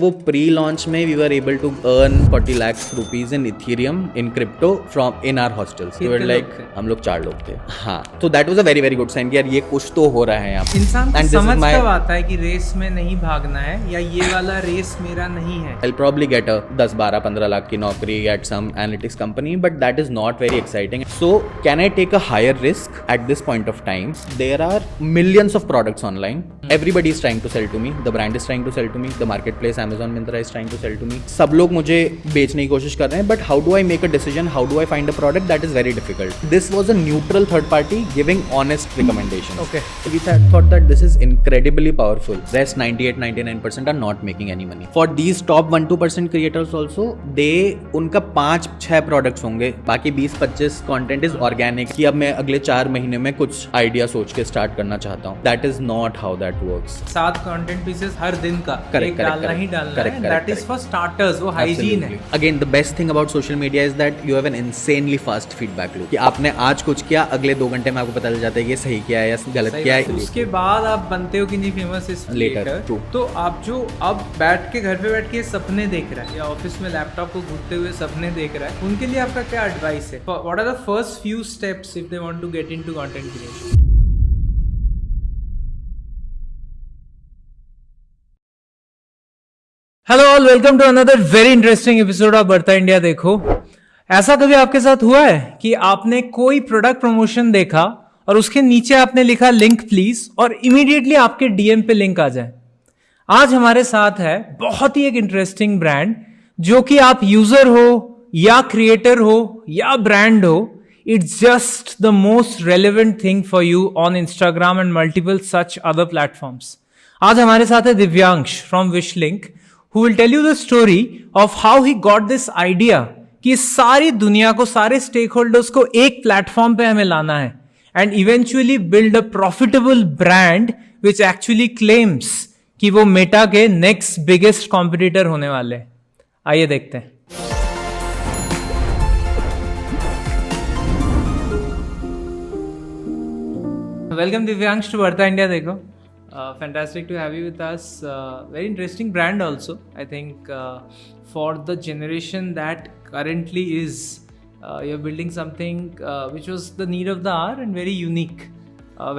वो pre launch में we were able to earn 40 lakh rupees in Ethereum in crypto from in our hostels. Like हम लोग 4 लोग थे। हाँ, तो that was a very very good sign कि यार ये कुछ तो हो रहा है यहाँ पे। इंसान को समझ कब आता है कि रेस में नहीं भागना है या ये वाला रेस मेरा नहीं है। I'll probably get a 10, 12, 15 lakh की नौकरी at some analytics company, but that is not very exciting. So can I take a higher risk at this point of time? There are millions of products online. Everybody is trying to sell to me. The brand is trying to sell to me. The marketplace Amazon Myntra is trying to sell to me. सब लोग मुझे बेचने की कोशिश कर रहे हैं, but how do I make a decision? How do I find a product? That is very difficult. This was a neutral third party giving honest recommendations. Okay. We thought that this is incredibly powerful. Rest 98-99% are not making any money. For these top 1-2% creators also, they उनका 5-6 products होंगे, बाकी 20-25 content is organic कि अब मैं अगले 4 महीने में कुछ आइडिया सोच के स्टार्ट करना चाहता हूँ. That is not how that works. 7 content pieces हर दिन का एक डालना ही डालना है. That is for starters. वो हाइजीन है. Again, the best thing about social media is that you have an insanely fast feedback loop. कि आपने आज कुछ किया, अगले 2 घंटे में आपको पता चल जाता है कि ये सही किया है या गलत किया है. उसके बाद आप बनते हो कि नहीं फेमस इस लेटर. तो आप जो अब बैठ के घर पे बैठ के सपने देख रहा है या ऑफिस में लैपटॉप को घूरते हुए सपने देख रहा है, उनके लिए आपका क्या एडवाइस है? What are the first few steps if they want to get into content creation? Hello all, welcome to another very interesting episode of बढ़ता इंडिया देखो. ऐसा कभी आपके साथ हुआ है कि आपने कोई प्रोडक्ट प्रमोशन देखा और उसके नीचे आपने लिखा लिंक प्लीज और इमीडिएटली आपके डीएम पे लिंक आ जाए? आज हमारे साथ है बहुत ही एक इंटरेस्टिंग ब्रांड, जो कि आप यूजर हो या क्रिएटर हो या ब्रांड हो, it's just the most relevant thing for you on Instagram and multiple such other platforms. आज हमारे साथ है Divyansh from Wishlink, who will tell you the story of how he got this idea कि सारी दुनिया को, सारे स्टेक होल्डर्स को एक प्लेटफॉर्म पे हमें लाना है and eventually build a profitable brand which actually claims कि वो मेटा के नेक्स्ट बिगेस्ट कॉम्पिटिटर होने वाले हैं. आइए देखते हैं. वेलकम दिव्यांश टू बढ़ता इंडिया देखो. Fantastic to have you with us. Very interesting brand also. I think for the generation that currently is, you're building something which was the need of the hour and very unique.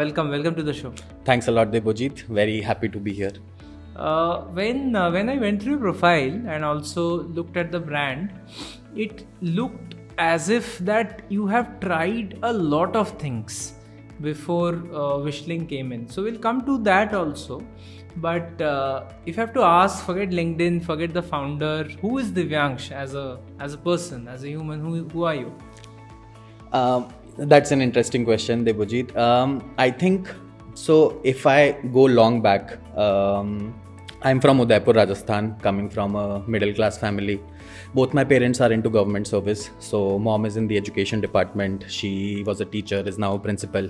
Welcome to the show. Thanks a lot, Debojit. Very happy to be here. When I went through your profile and also looked at the brand, it looked as if that you have tried a lot of things before Wishling came in. So we'll come to that also. But if I have to ask, forget LinkedIn, forget the founder, who is Divyansh as a person, as a human? Who are you? That's an interesting question, Debojit. I think so. If I go long back, I'm from Udaipur, Rajasthan, coming from a middle class family. Both my parents are into government service. So mom is in the education department. She was a teacher, is now a principal.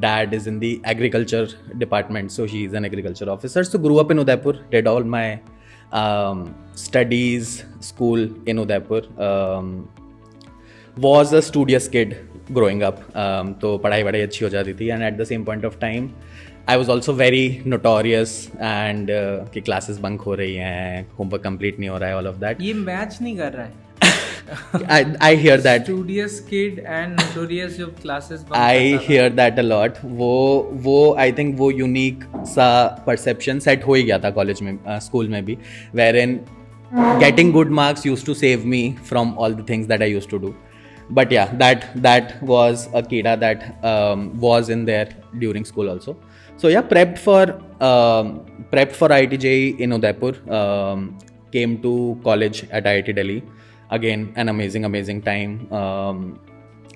Dad is in the agriculture department. So he is an agriculture officer. So grew up in Udaipur, did all my studies, school in Udaipur. Was a studious kid growing up. तो पढ़ाई बड़ी अच्छी हो जाती थी. And at the same point of time, I was also very notorious and कि classes bunk हो रही हैं, homework complete नहीं हो रहा है, all of that. ये मैच नहीं कर रहा है. I hear that. Studious kid and notorious जो classes bunk I hear that a lot. वो I think वो unique सा perception set हो ही गया था college में, school में भी, wherein getting good marks used to save me from all the things that I used to do. But yeah, that was a kida that was in there during school also. So yeah, prepped for IIT JEE in Udaipur. Came to college at IIT Delhi. Again, an amazing time.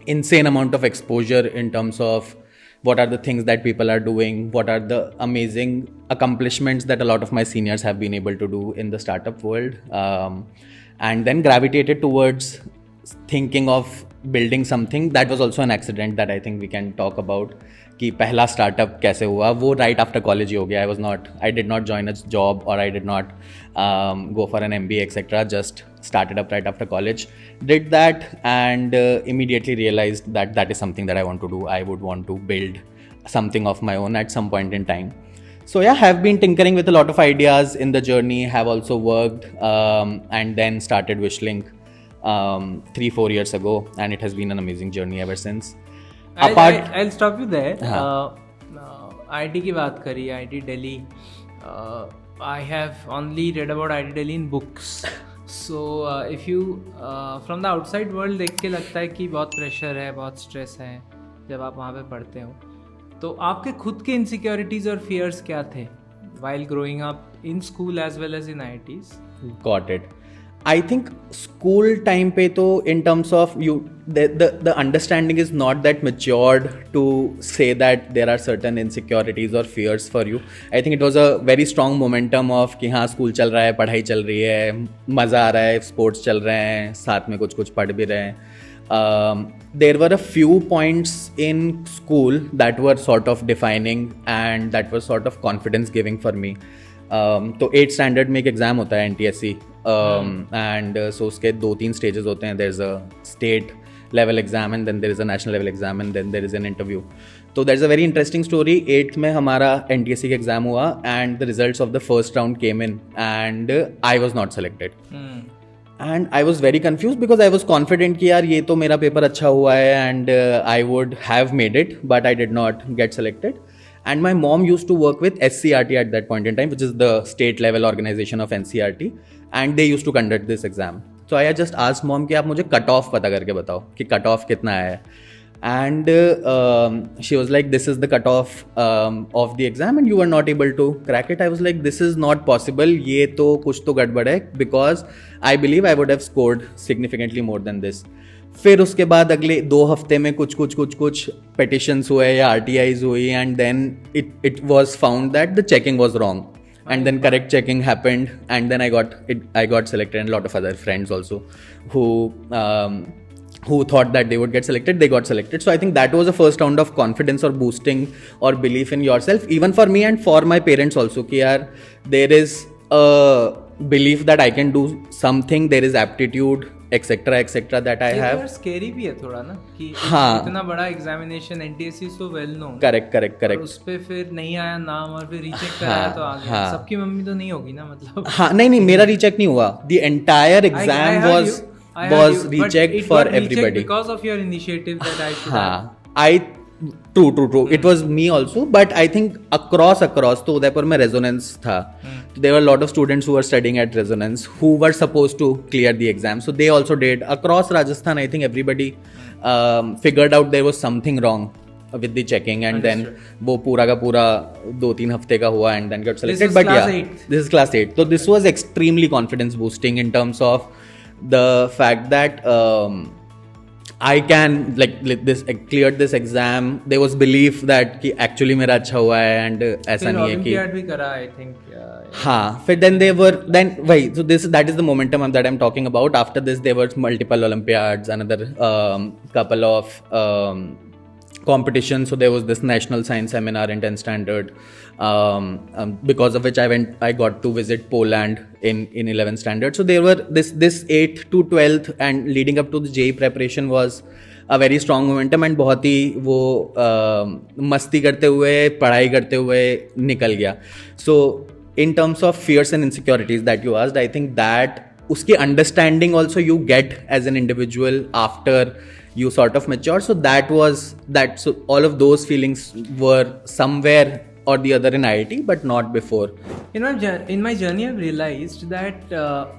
Insane amount of exposure in terms of what are the things that people are doing, what are the amazing accomplishments that a lot of my seniors have been able to do in the startup world. And then gravitated towards thinking of building something. That was also an accident that I think we can talk about. कि पहला startup कैसे हुआ, वो right after college ही हो गया. I did not join a job or I did not go for an MBA etc. Just started up right after college, did that and immediately realized that is something that I want to do. I would want to build something of my own at some point in time. So yeah, have been tinkering with a lot of ideas in the journey. Have also worked and then started Wishlink 3-4 years ago, and it has been an amazing journey ever since. I'll stop you there. हाँ. IIT की बात करी, IIT Delhi. I have only read about IIT Delhi in books. So if you from the outside world देख के लगता है कि बहुत प्रेशर है, बहुत स्ट्रेस है जब आप वहाँ पे पढ़ते हो. तो आपके खुद के इनसिक्योरिटीज और फियर्स क्या थे while growing up in school as well as in IITs? Got it. I think school time पे तो in terms of you the understanding is not that matured to say that there are certain insecurities or fears for you. I think it was a very strong momentum of कि हाँ school चल रहा है, पढ़ाई चल रही है, मज़ा आ रहा है, स्पोर्ट्स चल रहे हैं, साथ में कुछ कुछ पढ़ भी रहे हैं. There were a few points in school that were sort of defining and that was sort of confidence giving for me. तो 8th standard में एक एग्ज़ाम होता है NTSC and so उसके 2-3 stages होते हैं. There's a state level exam and then there is a national level exam and then there is an interview. तो there's a very interesting story. 8th में हमारा NTSC का exam हुआ and the results of the first round came in and I was not selected. And I was very confused because I was confident कि यार ये तो मेरा paper अच्छा हुआ है and I would have made it but I did not get selected. And my mom used to work with SCRT at that point in time, which is the state level organization of NCRT, and they used to conduct this exam. So I just asked mom कि आप मुझे cut off पता करके बताओ कि cut off कितना है. And she was like, this is the cutoff of the exam and you were not able to crack it. I was like, this is not possible. ये तो कुछ तो गड़बड़ है because I believe I would have scored significantly more than this. फिर उसके बाद अगले 2 हफ्ते में कुछ petitions हुए या RTIs हुई and then it was found that the checking was wrong. And then correct checking happened and then I got selected and a lot of other friends also who thought that they would get selected, they got selected. So I think that was the first round of confidence or boosting or belief in yourself, even for me and for my parents also, कि यार there is a belief that I can do something, there is aptitude, etc. that I have. Scary भी है थोड़ा ना कि हाँ. इतना बड़ा examination NTSC so well known. Correct. उस पे फिर नहीं आया नाम और फिर रीचेक कराया तो आ गया. सबकी मम्मी तो नहीं होगी ना मतलब. हाँ नहीं मेरा रीचेक नहीं हुआ. The entire exam was rechecked for everybody because of your initiative that I should have. True. It was me also, but I think across तो उदयपुर में resonance था. There were a lot of students who were studying at resonance who were supposed to clear the exam, so they also did. Across Rajasthan, I think everybody figured out there was something wrong with the checking and then वो पूरा का पूरा 2-3 हफ्ते का हुआ and then got selected. But yeah, this is class 8. So this was extremely confidence boosting in terms of the fact that I can like this cleared this exam. There was belief that कि actually मेरा अच्छा हुआ है and ऐसा नहीं है कि Olympiad भी करा I think. हाँ फिर then वही so that is the momentum that I'm talking about. After this there were multiple Olympiads, another couple of competitions. So there was this national science seminar in 10th standard because of which I got to visit Poland in 11th standard. So there were this 8th to 12th and leading up to the JEE preparation was a very strong momentum and बहुत ही वो मस्ती करते हुए पढ़ाई करते हुए निकल गया. So in terms of fears and insecurities that you asked, I think that उसकी understanding also you get as an individual after you sort of mature. So so all of those feelings were somewhere or the other in IIT, but not before. In my journey, I've realized that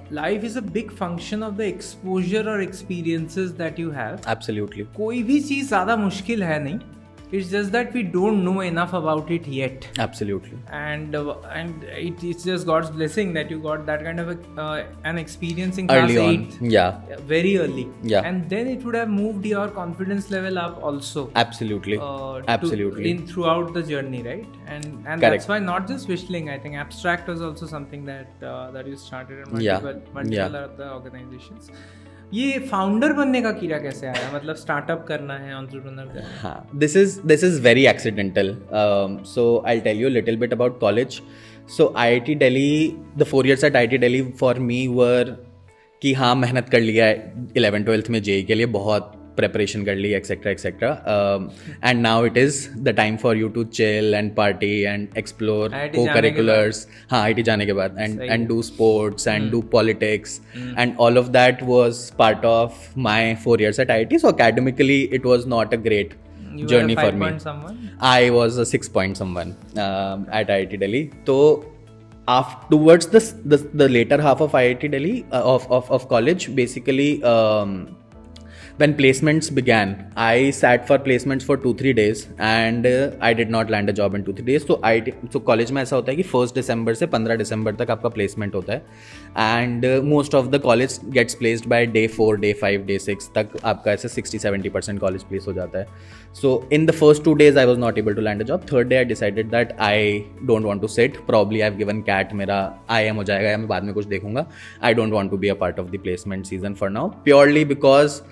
life is a big function of the exposure or experiences that you have. Absolutely. कोई भी चीज़ ज़्यादा मुश्किल है नहीं. It's just that we don't know enough about it yet. Absolutely. And it's just God's blessing that you got that kind of an experience in class 8. Early on, yeah. Very early. Yeah. And then it would have moved your confidence level up also. Absolutely. Absolutely. Throughout the journey, right? And that's why not just Wishlink, I think Abstract was also something that you started in multiple other organizations. ये founder बनने का कीड़ा कैसे आया मतलब startup करना है entrepreneur करना है हाँ this is very accidental so I'll tell you a little bit about college. So IIT Delhi, the 4 years at IIT Delhi for me were कि हाँ मेहनत कर लिया है 11th 12th में JEE के लिए बहुत preparation कर ली etc etc and now it is the time for you to chill and party and explore IIT co-curriculars हाँ IIT जाने के बाद and do sports and do politics and all of that was part of my 4 years at IIT. So academically it was not a great You journey were a for me. 5 point someone? I was a 6 point someone at IIT Delhi. So towards the later half of IIT Delhi of college, basically when placements began, I sat for placements for 2-3 days and I did not land a job in 2-3 days. So college में ऐसा होता है कि 1 December से 15 December तक आपका placement होता है and most of the college gets placed by day 4, day 5, day 6 तक आपका ऐसे 60-70% college place हो जाता है. So in the first 2 days I was not able to land a job. Third day I decided that I don't want to sit. Probably I've given CAT, मेरा IIM हो जाएगा या मैं बाद में कुछ देखूंगा. I don't want to be a part of the placement season for now, purely because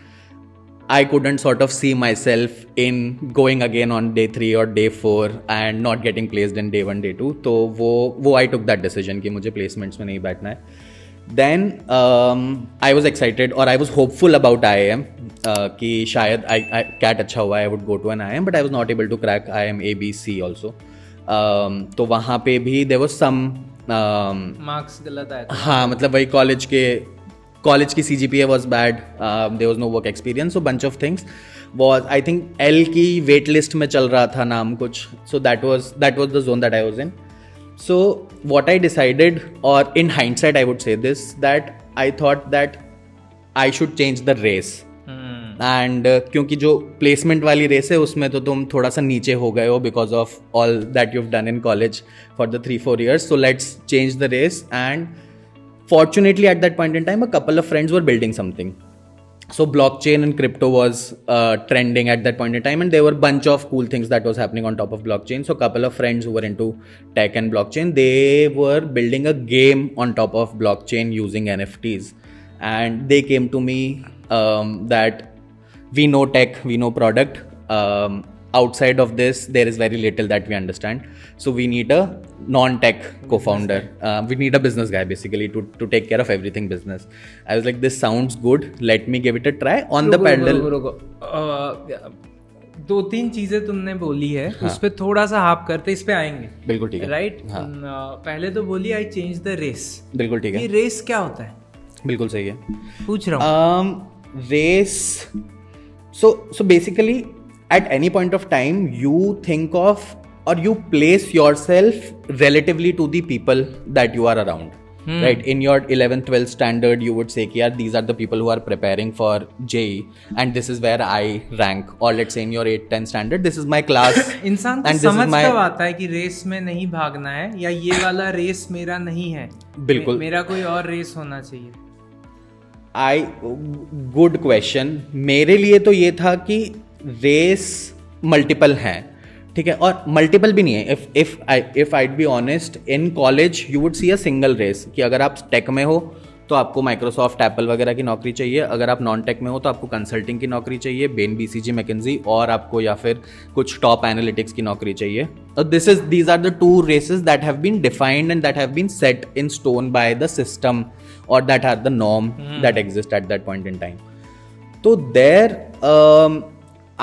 I couldn't sort of see myself in going again on day 3 or day 4 and not getting placed in day 1, day 2. तो वो I took that decision कि मुझे placements में नहीं बैठना है. Then I was excited or I was hopeful about IIM कि शायद CAT अच्छा हुआ, I would go to an IIM, but I was not able to crack IIM A, B, C also. तो वहाँ पे भी there was some मार्क्स गलत आया था. हाँ मतलब वही कॉलेज की CGPA was bad, there was no work experience, so bunch of things was, I think L की wait list में चल रहा था नाम कुछ, so that was the zone that I was in. So what I decided, or in hindsight I would say this, that I thought that I should change the race. And क्योंकि जो placement वाली race है उसमें तो तुम थोड़ा सा नीचे हो गए हो because of all that you have done in college for the 3-4 years. So let's change the race. And fortunately at that point in time a couple of friends were building something. So blockchain and crypto was trending at that point in time, and there were a bunch of cool things that was happening on top of blockchain. So a couple of friends who were into tech and blockchain, they were building a game on top of blockchain using NFTs, and they came to me that we know tech, we know product. Outside of this, there is very little that we understand. So we need a non-tech co-founder. We need a business guy basically to take care of everything business. I was like, this sounds good. Let me give it a try. On the parallel, रुको. 2-3 चीजें तुमने बोली है, उस पे थोड़ा सा half करते इस पे आएंगे. बिल्कुल ठीक है. राइट. पहले तो बोली आई चेंज द रेस. बिल्कुल ठीक है. ये रेस क्या होता है? बिल्कुल सही है. पूछ रहा हूँ. Race. So basically, at any point of time, you think of or you place yourself relatively to the people that you are around. Right? In your 11th, 12th standard, you would say, yeah, these are the people who are preparing for JEE, and this is where I rank. Or let's say in your 8th, 10th standard, this is my class. इंसान को समझ कब आता है कि race में नहीं भागना है या ये वाला रेस मेरा नहीं है? बिल्कुल. मेरा कोई और रेस होना चाहिए. Good question. मेरे लिए तो ये था कि रेस मल्टीपल हैं, ठीक है, और मल्टीपल भी नहीं है. If I be honest, in college you would see a single race कि अगर आप टेक में हो तो आपको माइक्रोसॉफ्ट, एप्पल वगैरह की नौकरी चाहिए. अगर आप नॉन टेक में हो तो आपको कंसल्टिंग की नौकरी चाहिए, बेन, BCG, मैकेंजी, और आपको या फिर कुछ टॉप एनालिटिक्स की नौकरी चाहिए. These are the 2 races that have been defined and that have been set in stone by the system, or that are the norm that exist at that point in time. So there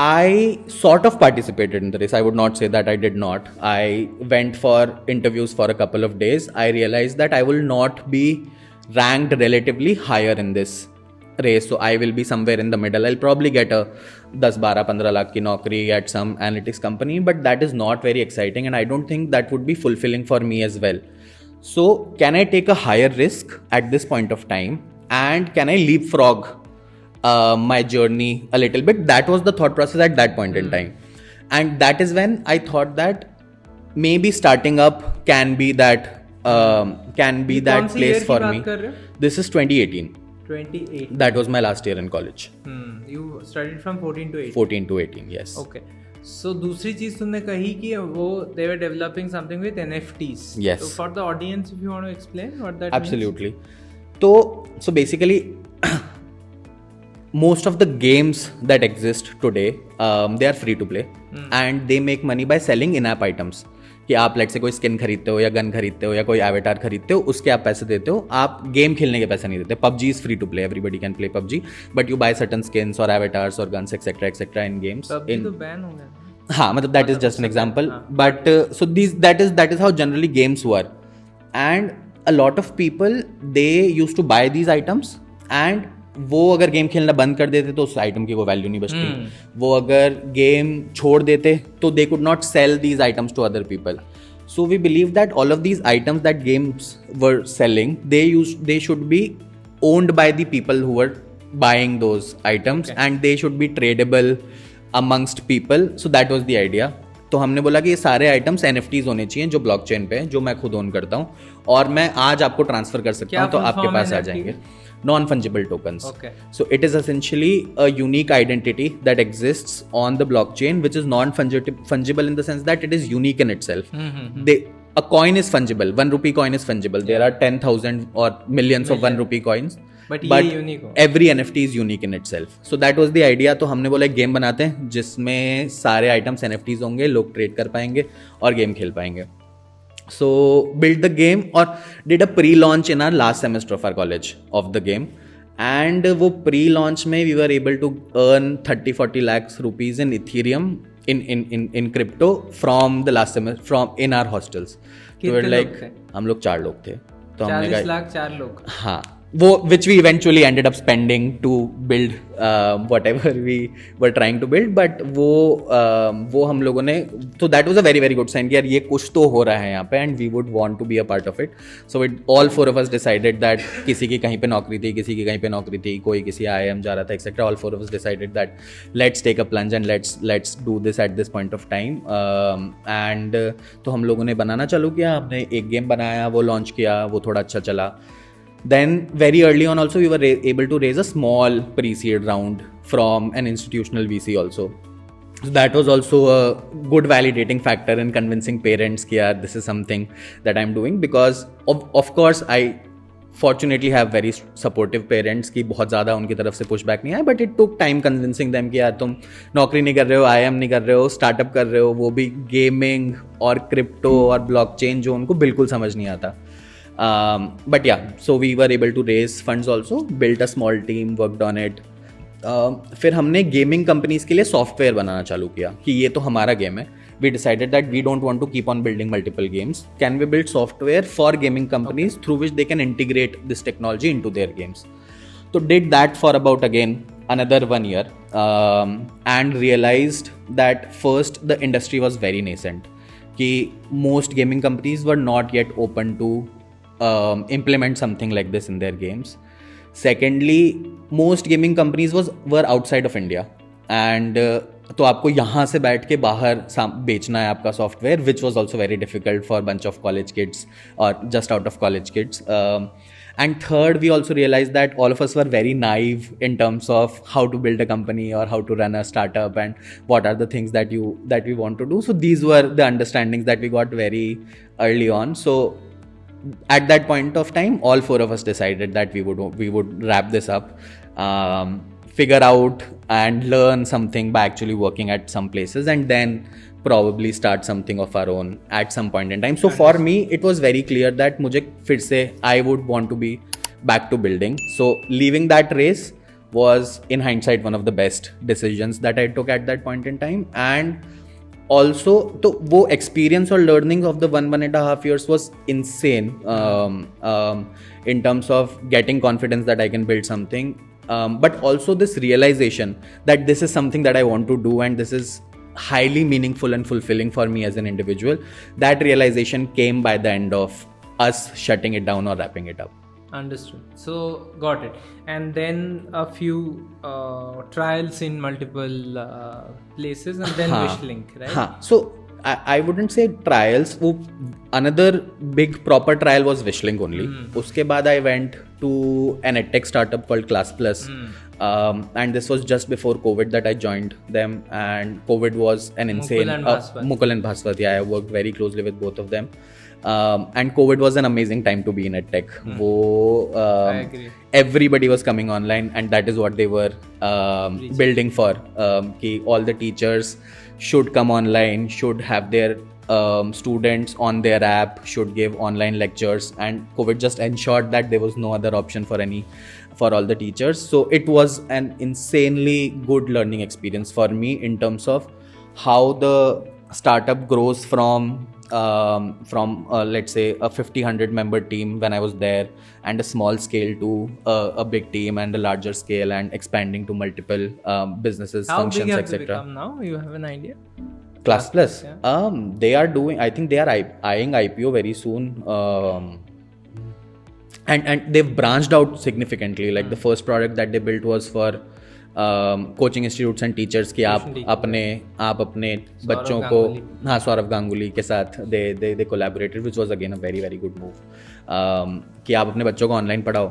I sort of participated in the race. I would not say that I did not. I went for interviews for a couple of days. I realized that I will not be ranked relatively higher in this race. So I will be somewhere in the middle. I'll probably get a 10-12-15 lakh ki naukri at some analytics company, but that is not very exciting, and I don't think that would be fulfilling for me as well. So can I take a higher risk at this point of time, and can I leapfrog my journey a little bit? That was the thought process at that point in time, and that is when I thought that maybe starting up can be that place for me. This is 2018. 2018. That was my last year in college. You studied from 14 to 18. 14 to 18, yes. Okay. So दूसरी चीज तुमने कही कि वो they were developing something with NFTs. Yes. So for the audience, if you want to explain what that Absolutely. So basically, most of the games that exist today, they are free to play, and they make money by selling in-app items. कि आप late से कोई skin खरीदते हो या gun खरीदते हो या कोई एवेटार खरीदते हो, उसके आप पैसे देते हो, आप गेम खेलने के पैसे नहीं देते. PUBG is free to play, everybody can play PUBG, but you buy certain skins और एवेटार्स और guns etcetera etcetera in games. PUBG तो बैन हो गया. हाँ, मतलब that is just an example, but so that is how generally games were. And a lot of people they use to buy these items, and वो अगर game खेलना बंद कर देते तो उस आइटम की कोई वैल्यू नहीं बचती. वो अगर गेम छोड़ देते तो they could not sell these items to other people. So we believe that all of these items that games were selling, they should be owned by the people who were buying those items, and they should be tradable amongst people. So that was the idea. तो हमने बोला कि ये सारे items NFTs होने चाहिए जो blockchain पे है, जो मैं खुद ओन करता हूँ और मैं आज आपको ट्रांसफर कर सकता हूँ, तो आपके पास आ जाएंगे. Non-fungible tokens. Okay. So it is essentially a unique identity that exists on the blockchain, which is non-fungible in the sense that it is unique in itself. A coin is fungible. 1 rupee coin is fungible. There are 10,000 or millions of 1 rupee coins. But unique every NFT is unique in itself. So that was the idea. तो हमने बोला एक game बनाते हैं जिसमें सारे items NFTs होंगे, लोग ट्रेड कर पाएंगे और गेम खेल पाएंगे. So built the game or did a pre-launch in our last semester of our college of the game, and वो pre-launch में we were able to earn 30-40 lakhs rupees in Ethereum in crypto from the last semester from in our hostels. तो we're like हम लोग 4 लोग थे, तो हमने 40 लाख 4 लोग. हाँ, वो which we eventually ended up spending to build whatever we were trying to build, but वो हम लोगों ने, तो that was a very very good sign कि यार ये कुछ तो हो रहा है यहाँ पे, and we would want to be a part of it. So all 4 of us decided that किसी की कहीं पे नौकरी थी, किसी की कहीं पे नौकरी थी, कोई किसी IIM जा रहा था etc. All 4 of us decided that let's take a plunge and let's do this at this point of time. And तो हम लोगों ने बनाना चालू किया, हमने एक गेम बनाया, वो लॉन्च किया, वो थोड़ा अच्छा चला. Then very early on also we were able to raise a small pre-seed round from an institutional VC also. So that was also a good validating factor in convincing parents कि यार this is something that I'm doing, because of course I fortunately have very supportive parents कि बहुत ज़्यादा उनकी तरफ से pushback नहीं आया, but it took time convincing them कि यार तुम नौकरी नहीं कर रहे हो, IIM नहीं कर रहे हो, स्टार्टअप कर रहे हो, वो भी गेमिंग और क्रिप्टो और ब्लॉकचेन जो उनको बिल्कुल समझ नहीं आता. But yeah, so we were able to raise funds also, built a small team, worked on it. फिर हमने गेमिंग कंपनीज के लिए सॉफ्टवेयर बनाना चालू किया कि ये तो हमारा गेम है. We decided that we don't want to keep on building multiple games. Can we build software for gaming companies through which they can integrate this technology into their games? So did that for about again another 1 year, and realized that first the industry was very nascent. कि most gaming companies were not yet open to implement something like this in their games. Secondly, most gaming companies were outside of India, and तो आपको यहाँ से बैठ के बाहर बेचना है आपका software, which was also very difficult for a bunch of college kids or just out of college kids. And third, we also realized that all of us were very naive in terms of how to build a company or how to run a startup and what are the things that we want to do. So these were the understandings that we got very early on. So at that point of time, all 4 of us decided that we would wrap this up, figure out and learn something by actually working at some places, and then probably start something of our own at some point in time. So for me, it was very clear that मुझे फिर से I would want to be back to building. So leaving that race was in hindsight one of the best decisions that I took at that point in time. And also तो वो experience or learning of the 1.5 years was insane, in terms of getting confidence that I can build something, but also this realization that this is something that I want to do and this is highly meaningful and fulfilling for me as an individual. That realization came by the end of us shutting it down or wrapping it up. Understood. So got it. And then a few trials in multiple places, and then Wishlink, right? हाँ. So I wouldn't say trials. वो another big proper trial was Wishlink only. उसके बाद I went to an edtech startup called Class Plus. And this was just before COVID that I joined them, and COVID was an insane Mukul and Bhaswat. Yeah, I worked very closely with both of them, and COVID was an amazing time to be in edtech. I agree. Everybody was coming online, and that is what they were building for. Ki all the teachers should come online, should have their students on their app should give online lectures, and COVID just ensured that there was no other option for all the teachers. So it was an insanely good learning experience for me in terms of how the startup grows from let's say a 50-100 member team when I was there, and a small scale to a big team and a larger scale, and expanding to multiple businesses, How functions, big have they etc. become now? You have an idea? Class Plus, yeah. they are doing, I think they are eyeing IPO very soon, and they've branched out significantly. Like the first product that they built was for coaching institutes and teachers कि आप अपने बच्चों को, हाँ, सौरभ गांगुली के साथ they collaborated, which was again a very very good move, कि आप अपने बच्चों को ऑनलाइन पढ़ाओ.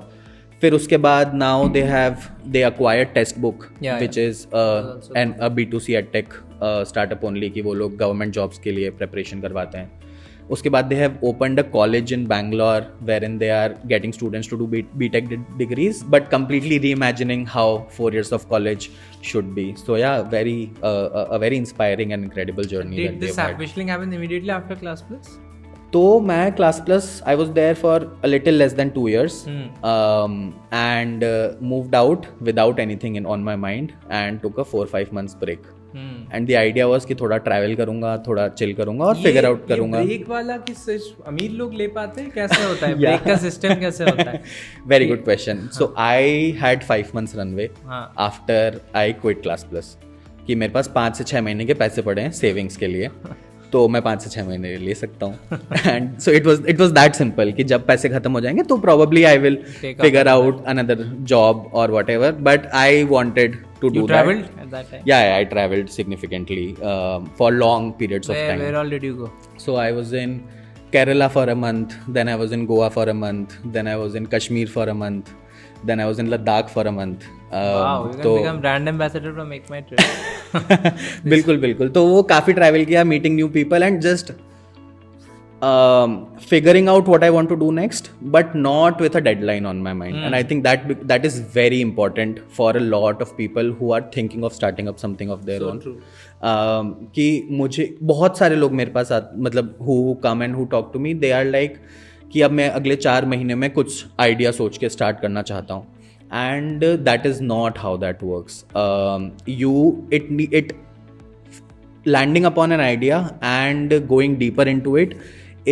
फिर उसके बाद now they acquired text book which is an B2C edtech startup only, कि वो लोग गवर्नमेंट जॉब्स के लिए प्रिपरेशन करवाते हैं. उसके बाद they have opened a college in Bangalore wherein they are getting students to do BTech degrees, but completely reimagining how 4 years of college should be. So yeah, a very inspiring and incredible journey. Did this wishing happen immediately after Class Plus? तो मैं Class Plus, I was there for a little less than 2 years, and moved out without anything on my mind, and took a 4-5 months break. And the idea was कि थोड़ा travel करूंगा, थोड़ा chill करूंगा और figure out करूंगा. Break वाला कि सिर्फ अमीर लोग ले पाते हैं, कैसे होता है ब्रेक का सिस्टम, कैसे होता है? Very good question. So I had 5 months runway after I quit Class Plus, कि मेरे पास 5 से 6 महीने के पैसे पड़े हैं सेविंग्स के लिए, तो मैं 5 से 6 महीने ले सकता हूँ. And so it was that simple कि जब पैसे खत्म हो जाएंगे तो probably I will figure out another job और whatever, but I wanted to do traveled at that time? Yeah, I traveled significantly for long periods of time. Where all did you go? So I was in Kerala for a month, then I was in Goa for a month, then I was in Kashmir for a month, then I was in Ladakh for a month. Wow, you can become brand ambassador from Make My Trip. बिल्कुल. तो वो काफ़ी travel किया, meeting new people and just figuring out what I want to do next, but not with a deadline on my mind. And I think that is very important for a lot of people who are thinking of starting up something of their own. कि मुझे बहुत सारे लोग मेरे पास मतलब who come and who talk to me, they are like कि अब मैं अगले 4 महीने में कुछ आइडिया सोच के स्टार्ट करना चाहता हूँ. And that is not how that works. It landing upon an idea and going deeper into it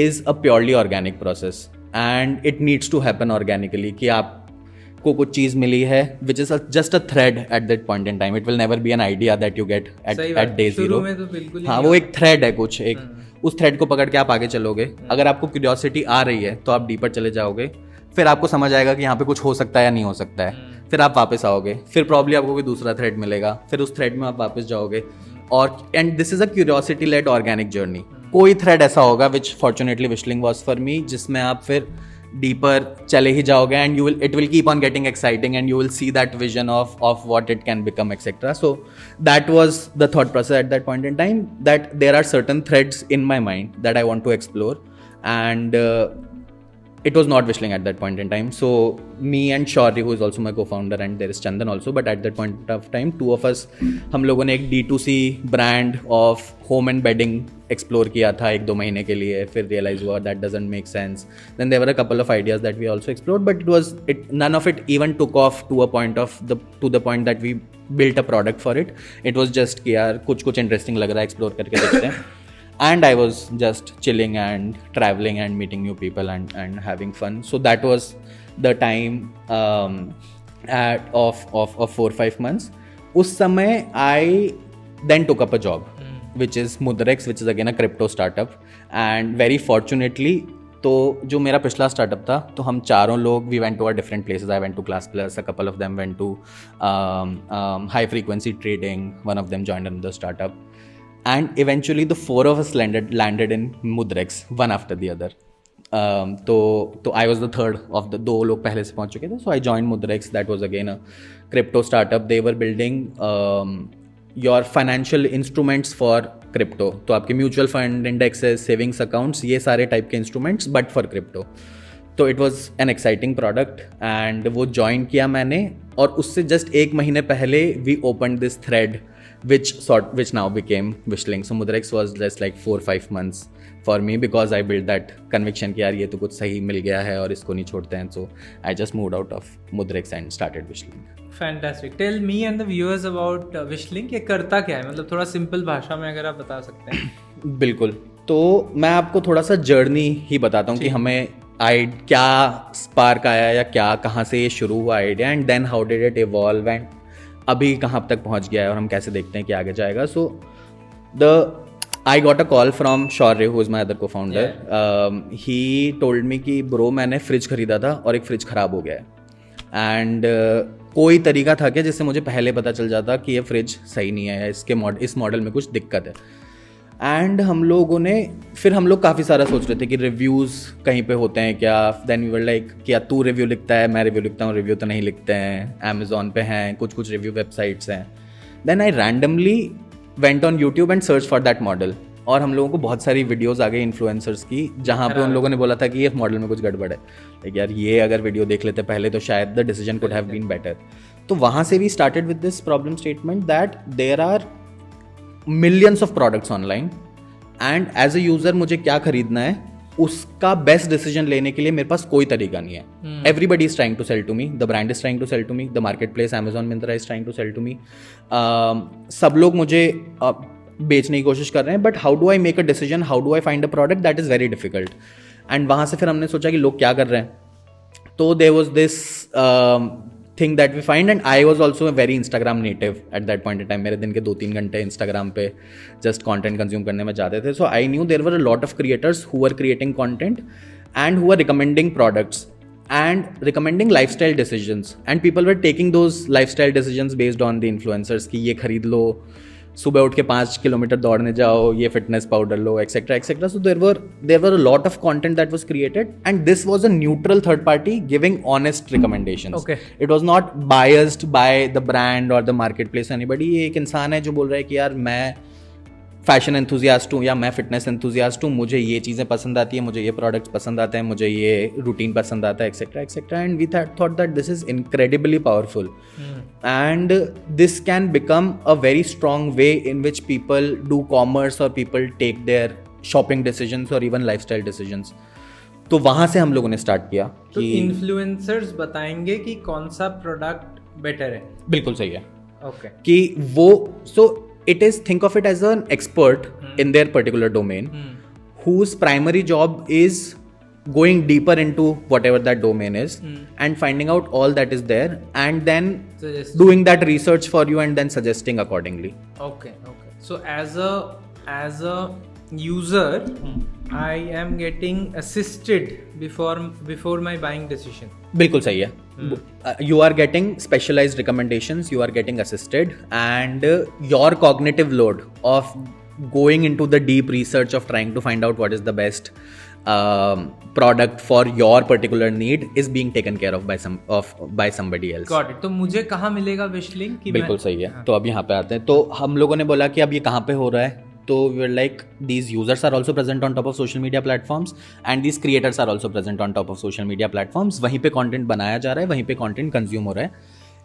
is a purely organic process, and it needs to happen organically. कि आपको कुछ चीज़ मिली है which is just a thread at that point in time. It will never be an idea that you get at day zero. हाँ, वो एक thread है, कुछ एक उस thread को पकड़ के आप आगे चलोगे. अगर आपको curiosity आ रही है तो आप deeper चले जाओगे, फिर आपको समझ आएगा कि यहाँ पे कुछ हो सकता है या नहीं हो सकता है. फिर आप वापस आओगे, फिर प्रॉब्ली आपको कोई दूसरा थ्रेड मिलेगा, फिर उस थ्रेड में आप वापस जाओगे. और and this is a curiosity led organic journey. कोई थ्रेड ऐसा होगा which fortunately whistling was for me, जिसमें आप फिर डीपर चले ही जाओगे, and it will keep on getting exciting, and you will see that vision of what it can become etcetera. So that was the thought process at that point in time, that there are certain threads in my mind that I want to explore, and it was not whistling at that point in time. So me and Shauri, who is also my co-founder, and there is Chandan also, but at that point of time, two of us, हम लोगों ने एक D2C brand of home and bedding explore किया था 1-2 महीने के लिए. फिर realize हुआ that doesn't make sense. Then there were a couple of ideas that we also explored, but none of it even took off to the point that we built a product for it. It was just कि यार कुछ interesting लग रहा है, explore करके देखते हैं. And I was just chilling and traveling and meeting new people and having fun. So that was the time of 4-5 months. उस समय I then took up a job, which is Mudrex, which is again a crypto startup. And very fortunately, तो जो मेरा पिछला startup था, तो हम चारों लोग we went to our different places. I went to Class Plus, a couple of them went to high frequency trading, one of them joined another startup. And eventually the 4 of us landed in Mudrex, one after the other. तो I was the third of the 2 लोग पहले से पहुंच चुके थे. So I joined Mudrex. That was again a crypto startup. They were building your financial instruments for crypto. तो आपके mutual fund, indexes, savings accounts, ये सारे टाइप के इंस्ट्रूमेंट्स, बट फॉर क्रिप्टो. तो it was an exciting product, and वो join किया मैंने, और उससे जस्ट 1 महीने पहले we open this thread which now became Wishling. So Mudrex was just like 4-5 months for me because I built that conviction कि यार ये तो कुछ सही मिल गया है और इसको नहीं छोड़ते हैं. So I just moved out of Mudrex and started Wishling. Fantastic. Tell me and the viewers about Wishling. ये करता क्या है, मतलब थोड़ा सिंपल भाषा में अगर आप बता सकते हैं. बिल्कुल. तो मैं आपको थोड़ा सा जर्नी ही बताता हूँ कि हमें क्या स्पार्क आया या क्या कहाँ से ये शुरू हुआ idea, and then how did it evolve, and अभी कहाँ तक पहुँच गया है और हम कैसे देखते हैं कि आगे जाएगा. सो I got a call from Shaurya, who is my other co-founder. He told me कि ब्रो मैंने फ्रिज खरीदा था और एक फ्रिज ख़राब हो गया है, एंड कोई तरीका था क्या जिससे मुझे पहले पता चल जाता कि ये फ्रिज सही नहीं है, इस मॉडल में कुछ दिक्कत है. एंड हम लोग काफ़ी सारा सोच रहे थे कि रिव्यूज़ कहीं पे होते हैं क्या. देन वी वर लाइक क्या तू रिव्यू लिखता है, मैं रिव्यू लिखता हूँ, रिव्यू तो नहीं लिखते हैं. अमेज़ॉन पे हैं कुछ रिव्यू वेबसाइट्स हैं. Then I randomly went on YouTube and search for that model, और हम लोगों को बहुत सारी वीडियोस आ गई इन्फ्लुएंसर्स की जहाँ पे उन लोगों ने बोला था कि ये मॉडल में कुछ गड़बड़ है. लाइक यार ये अगर वीडियो देख लेते पहले तो शायद the decision could have been better. तो वहाँ से we started with this problem statement that there are millions of products online, and as a user मुझे क्या खरीदना है उसका बेस्ट डिसीजन लेने के लिए मेरे पास कोई तरीका नहीं है. Everybody is trying to sell to me, the brand is trying to sell to me, the market place Amazon Myntra is trying to sell to me. सब लोग मुझे बेचने की कोशिश कर रहे हैं, but how do I make a decision, how do I find a product, that is very difficult. And वहाँ से फिर हमने सोचा कि लोग क्या कर रहे हैं. तो there was this thing that we find, and I was also very Instagram native at that point in time. मेरे दिन के 2-3 घंटे इंस्टाग्राम पे जस्ट कॉन्टेंट कंज्यूम करने में जाते थे. So I knew there were a lot of creators who are creating content and who are recommending products and recommending lifestyle decisions, and people were taking those lifestyle decisions based on the influencers कि ये खरीद लो, सुबह उठ के 5 kilometre दौड़ने जाओ, ये fitness powder लो, etcetera etcetera. So there were a lot of content that was created, and this was a neutral third party giving honest recommendations. Okay. It was not biased by the brand or the marketplace anybody. ये एक इंसान है जो बोल रहा है कि यार मैं फैशन एंथुजियास्ट हूँ या मैं फिटनेस एंथुजियास्ट हूँ, मुझे ये चीज़ें पसंद आती है, मुझे ये प्रोडक्ट्स पसंद आते हैं, मुझे ये रूटीन पसंद आता है, etcetera etcetera. And we thought that this is incredibly powerful, and this can become a very strong way in which people do commerce और people take their shopping decisions और इवन लाइफस्टाइल डिसीजंस. तो वहाँ से हम लोगों ने start किया तो कि इन्फ्लुएंसर्स बताएंगे कि कौन सा प्रोडक्ट बेटर है. बिल्कुल सही है. ओके. कि वो it is, think of it as an expert in their particular domain whose primary job is going deeper into whatever that domain is and finding out all that is there and then doing that research for you and then suggesting accordingly. Okay. So as a user, I am getting assisted before my buying decision. बिल्कुल सही है. You are getting specialized recommendations, you are getting assisted, and your cognitive load of going into the deep research of trying to find out what is the best product for your particular need is being taken care of by somebody else. Got it. तो मुझे कहाँ मिलेगा विशलिंग? बिल्कुल सही है. तो अब यहाँ पे आते हैं. तो हम लोगों ने बोला कि अब ये कहाँ पे हो रहा है. तो we were like, these users are also present on top of social media platforms and these creators are also present on top of social media platforms. वहीं पे content बनाया जा रहा है, वहीं पे content consume हो रहा है.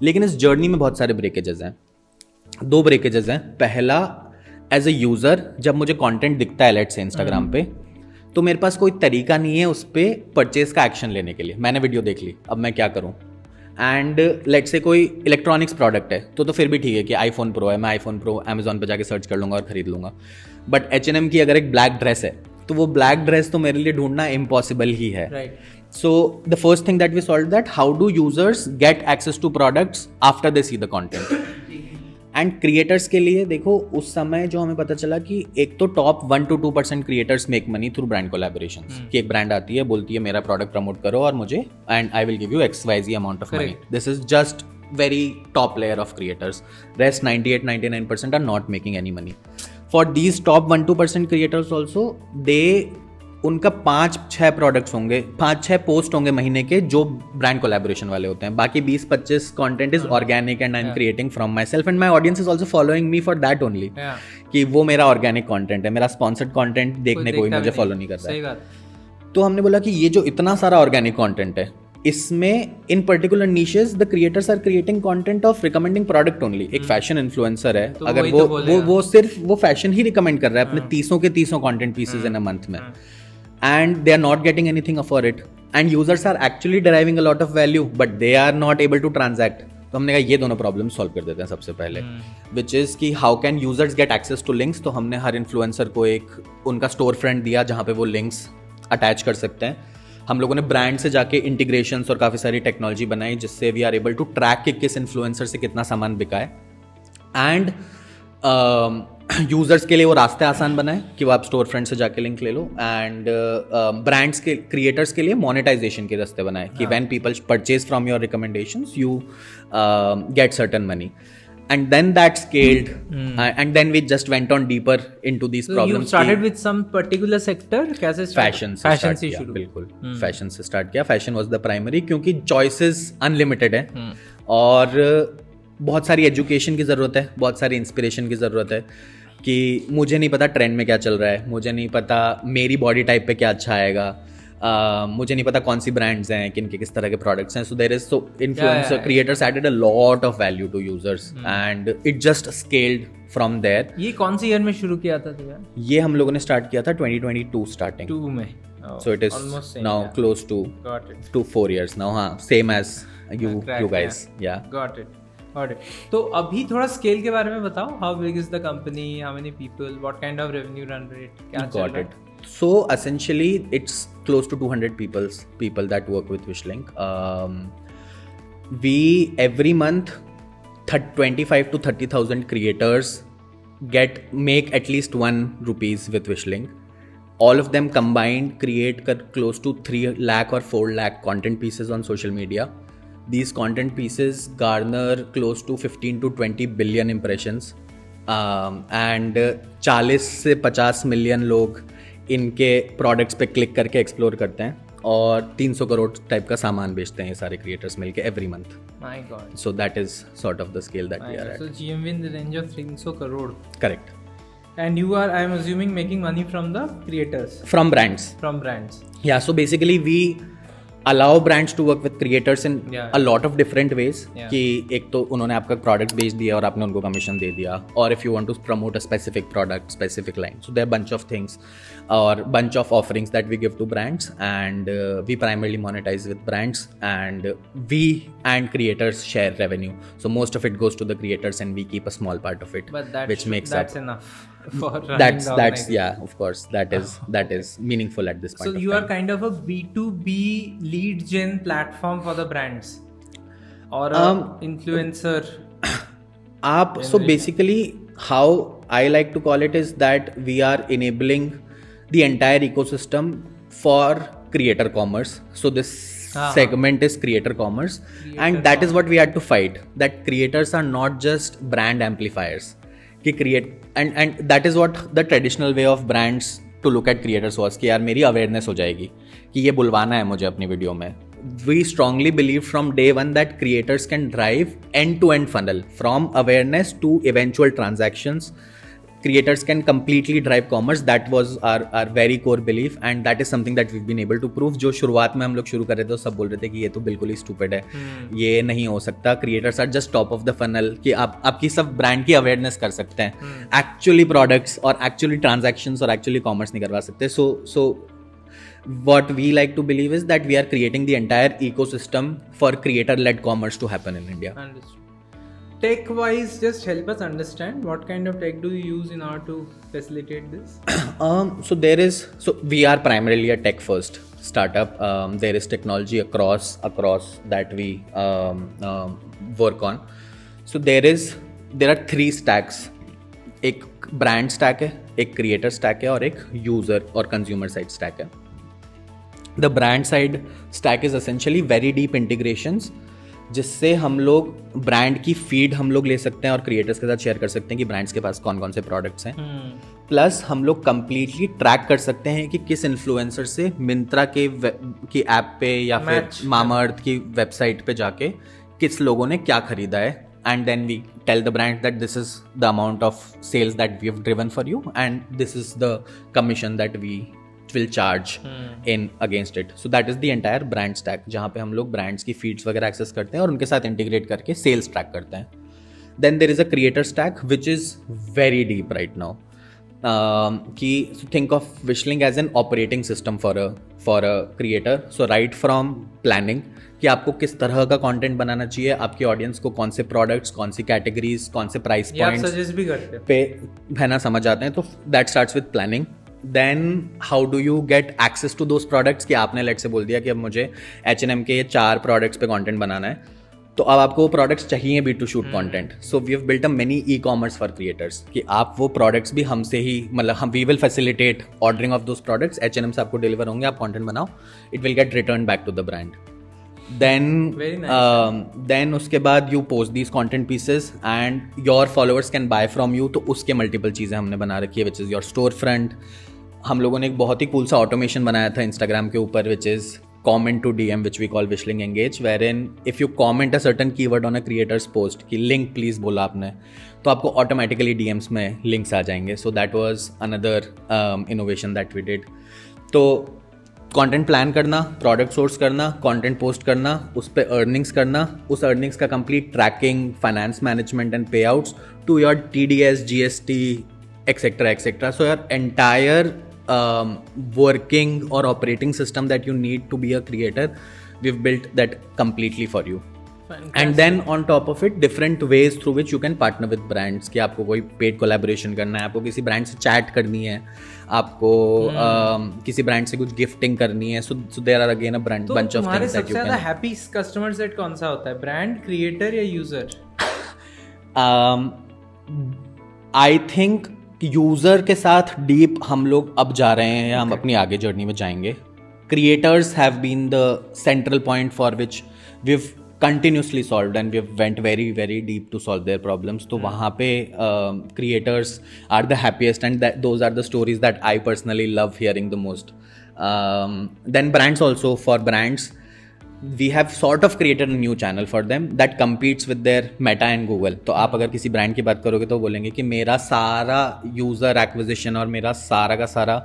लेकिन इस जर्नी में बहुत सारे ब्रेकेजेस हैं. 2 ब्रेकेजेस हैं. पहला, एज अ यूज़र जब मुझे content दिखता है लेट्स से इंस्टाग्राम पे, तो मेरे पास कोई तरीका नहीं है उस पर परचेज का एक्शन लेने के लिए. मैंने वीडियो देख ली, अब मैं क्या करूँ. एंड लेट्स से कोई इलेक्ट्रॉनिक्स प्रोडक्ट है तो फिर भी ठीक है कि आईफोन प्रो है, मैं आईफोन प्रो अमेजॉन पे जाके सर्च कर लूँगा और ख़रीद लूँगा. बट H&M की अगर एक ब्लैक ड्रेस है तो वो ब्लैक ड्रेस तो मेरे लिए ढूंढना इम्पॉसिबल ही है. So the first thing that we solve that, how do users get access to products after they see the content. And creators के लिए देखो, उस समय जो हमें पता चला कि एक तो top 1-2% creators make money through brand collaborations. कि एक ब्रांड आती है, बोलती है मेरा प्रोडक्ट प्रमोट करो और मुझे, and I will give you XYZ amount of money. This is just very top layer of creators. Rest 98-99% are not making any money. For these top 1-2% creators also, उनका 5-6 products होंगे, 5-6 post होंगे महीने के जो brand collaboration वाले होते हैं. बाकी 20-25 content is organic and I am creating from my self and my audience is also following me for that only. कि वो मेरा ऑर्गेनिक कंटेंट है, मेरा स्पॉन्सर्ड कंटेंट देखने कोई मुझे फॉलो नहीं कर रहा है. तो हमने बोला कि ये जो इतना सारा ऑर्गेनिक कंटेंट है इसमें in particular niches the creators are creating content of recommending product only. एक फैशन इन्फ्लुएंसर है, तो अगर वही वो तो बोलेगा. वो सिर्फ वो फैशन ही रिकमेंड कर रहा है अपने 300 content pieces in a month में, and they are not getting anything for it, and users are actually deriving a lot of value but they are not able to transact. तो हमने कहा ये दोनों प्रॉब्लम सॉल्व कर देते हैं सबसे पहले, विच इज़ कि how can users get access to links. तो हमने हर इन्फ्लुएंसर को एक उनका स्टोर फ्रंट दिया जहाँ पे वो लिंक्स अटैच कर सकते हैं. हम लोगों ने ब्रांड से जाके इंटीग्रेशंस और काफ़ी सारी टेक्नोलॉजी बनाई जिससे we are able to track कि किस इन्फ्लुएंसर से कितना सामान बिका है, एंड यूजर्स के लिए वो रास्ते आसान बनाए कि वो आप स्टोर फ्रंट से जाके लिंक ले लो, एंड ब्रांड्स के क्रिएटर्स के लिए मोनेटाइजेशन के रास्ते बनाए कि when people purchase from your recommendations you get certain money. And then that scaled, and then we just went on deeper into these So problems. you started with some particular sector, कैसे fashion से fashion start से किया, शुरू. बिल्कुल fashion से start किया. Fashion was the primary क्योंकि choices unlimited है और बहुत सारी एजुकेशन की ज़रूरत है, बहुत सारी इंस्पिरेशन की ज़रूरत है कि मुझे नहीं पता ट्रेंड में क्या चल रहा है, मुझे नहीं पता मेरी बॉडी टाइप पे क्या अच्छा आएगा, मुझे नहीं पता कौन सी ब्रांड्स हैं, किन के किस तरह के प्रोडक्ट्स हैं. So there is so influencer creators added a lot of value to users and it just scaled from there. ये कौन सी ईयर में शुरू किया था तुमने? ये हम लोगों ने स्टार्ट किया था 2022 स्टार्टिंग. 2 में. So it is almost same, now yeah. close to Got it. 4 years now. हाँ, same as you Correct, guys. Yeah. Got it. Got it. तो अभी थोड़ा स्केल के बारे में बताओ. How big is the company? How many people? What kind of revenue run rate? क्या चल Got रहा it. So essentially, it's close to 200 people that work with Wishlink. We every month 25 to 30,000 creators make at least 1 rupees with Wishlink. All of them combined create close to 3 lakh or 4 lakh content pieces on social media. These content pieces garner close to 15 to 20 billion impressions. And 40 से 50 million लोग इनके products पे click करके explore करते हैं और 300 crore type का सामान बेचते हैं ये सारे क्रिएटर्स मिलके every month. My God. So that is sort of the scale that we are at. So GMV in the range of 300 crore. Correct. And you are, I am assuming, making money from the creators, From brands. from brands. Yeah, so basically we allow brands to work with creators in Yeah. a lot of different ways. Yeah. कि एक तो उन्होंने आपका product बेच दिया और आपने उनको कमीशन दे दिया, और if you want to promote a specific product, specific line, so there are bunch of things or bunch of offerings that we give to brands, and we primarily monetize with brands, and we and creators share revenue. So most of it goes to the creators and we keep a small part of it, But that which makes that's up. enough for running That's the organization. yeah, of course that is meaningful at this point. So of you are time. kind of a B2B lead gen platform for the brands, or a influencer. आप so basically how I like to call it is that we are enabling the entire ecosystem for creator commerce. So this segment is creator commerce, and that is what we had to fight, that creators are not just brand amplifiers. कि create and that is what the traditional way of brands to look at creators was कि यार मेरी awareness हो जाएगी कि ये बुलवाना है मुझे अपनी वीडियो में. We strongly believe from day one that creators can drive end-to-end funnel from awareness to eventual transactions. Creators can completely drive commerce. That was our very core belief, and that is something that we've been able to prove. जो शुरुआत में हम लोग शुरू कर रहे थे तो सब बोल रहे थे कि ये तो बिल्कुल ही stupid है, ये नहीं हो सकता. Creators are just top of the funnel कि आप आपकी सब ब्रांड की अवेयरनेस कर सकते हैं, एक्चुअली प्रोडक्ट्स और एक्चुअली ट्रांजैक्शंस और एक्चुअली कॉमर्स नहीं करवा सकते. So what we like to believe is that we are creating the entire ecosystem for creator-led commerce to happen in India. Understood. Tech wise, just help us understand what kind of tech do you use in order to facilitate this? So we are primarily a tech first startup. There is technology across that we work on. So there are 3 stacks. एक brand stack है, एक creator stack है और एक user और consumer side stack है. The brand side stack is essentially very deep integrations, जिससे हम लोग ब्रांड की फीड हम लोग ले सकते हैं और क्रिएटर्स के साथ शेयर कर सकते हैं कि ब्रांड्स के पास कौन कौन से प्रोडक्ट्स हैं. प्लस हम लोग कम्प्लीटली ट्रैक कर सकते हैं कि किस इन्फ्लुएंसर से मिंत्रा की ऐप पे या फिर मामाअर्थ की वेबसाइट पे जाके किस लोगों ने क्या खरीदा है, and then we tell the brand that this is the amount of sales that we have driven for you and this is the commission that we will charge in against it. So that is the entire brand stack, जहाँ पे हम लोग brands की feeds वगैरह access करते हैं और उनके साथ integrate करके sales track करते हैं. Then there is a creator stack which is very deep right now. कि think of Wishling as an operating system for a creator. So right from planning कि आपको किस तरह का कंटेंट बनाना चाहिए, आपकी ऑडियंस को कौन से प्रोडक्ट्स, कौन सी कैटेगरीज, कौन से प्राइस पॉइंट्स सजेस्ट भी करते हैं पे है ना समझ आते हैं. तो that starts with planning. Then how do you get access to those products कि आपने लेट से बोल दिया कि अब मुझे H&M के ये 4 प्रोडक्ट्स पे कंटेंट बनाना है, तो अब आपको वो प्रोडक्ट्स चाहिए भी to shoot content. So we have built a mini e commerce for creators कि आप वो प्रोडक्ट्स भी हमसे ही, मतलब हम we will facilitate ordering of those products. H&M से आपको डिलीवर होंगे, आप कंटेंट बनाओ, it will get return back to the brand. Then उसके बाद you post these content pieces and your followers can buy from you. तो उसके multiple चीज़ें हमने बना रखी है, which is your storefront. हम लोगों ने एक बहुत ही cool सा automation बनाया था Instagram के ऊपर, which is comment to DM, which we call Wishling Engage, wherein if you comment a certain keyword on a creator's post कि link please बोला आपने, तो आपको automatically DMs में links आ जाएंगे. So that was another innovation that we did. तो content plan करना, product source करना, कंटेंट पोस्ट करना, उस पर अर्निंग्स करना, उस अर्निंग्स का complete tracking, finance management and payouts to your TDS, GST etcetera etcetera. So your entire working और operating system that you need to be a creator, we have built that completely for you. And then on top of it different ways through which you can partner with brands कि आपको कोई paid collaboration करना है, आपको किसी brand से chat करनी है, आपको किसी ब्रांड से कुछ गिफ्टिंग करनी है. So there are again a brand bunch of things that you can. सबसे हैप्पी कस्टमर सेट कौन सा होता है, ब्रांड, क्रिएटर या यूजर? आई थिंक यूजर के साथ डीप हम लोग अब जा रहे हैं, या हम अपनी आगे जर्नी में जाएंगे. Creators have been the central point for which we have continuously solved and we went very very deep to solve their problems. तो वहाँ पे creators are the happiest and those are the stories that I personally love hearing the most. Then brands also, for brands we have sort of created a new channel for them that competes with their Meta and Google. तो आप अगर किसी brand की बात करोगे तो बोलेंगे कि मेरा सारा यूज़र एक्विजिशन और मेरा सारा का सारा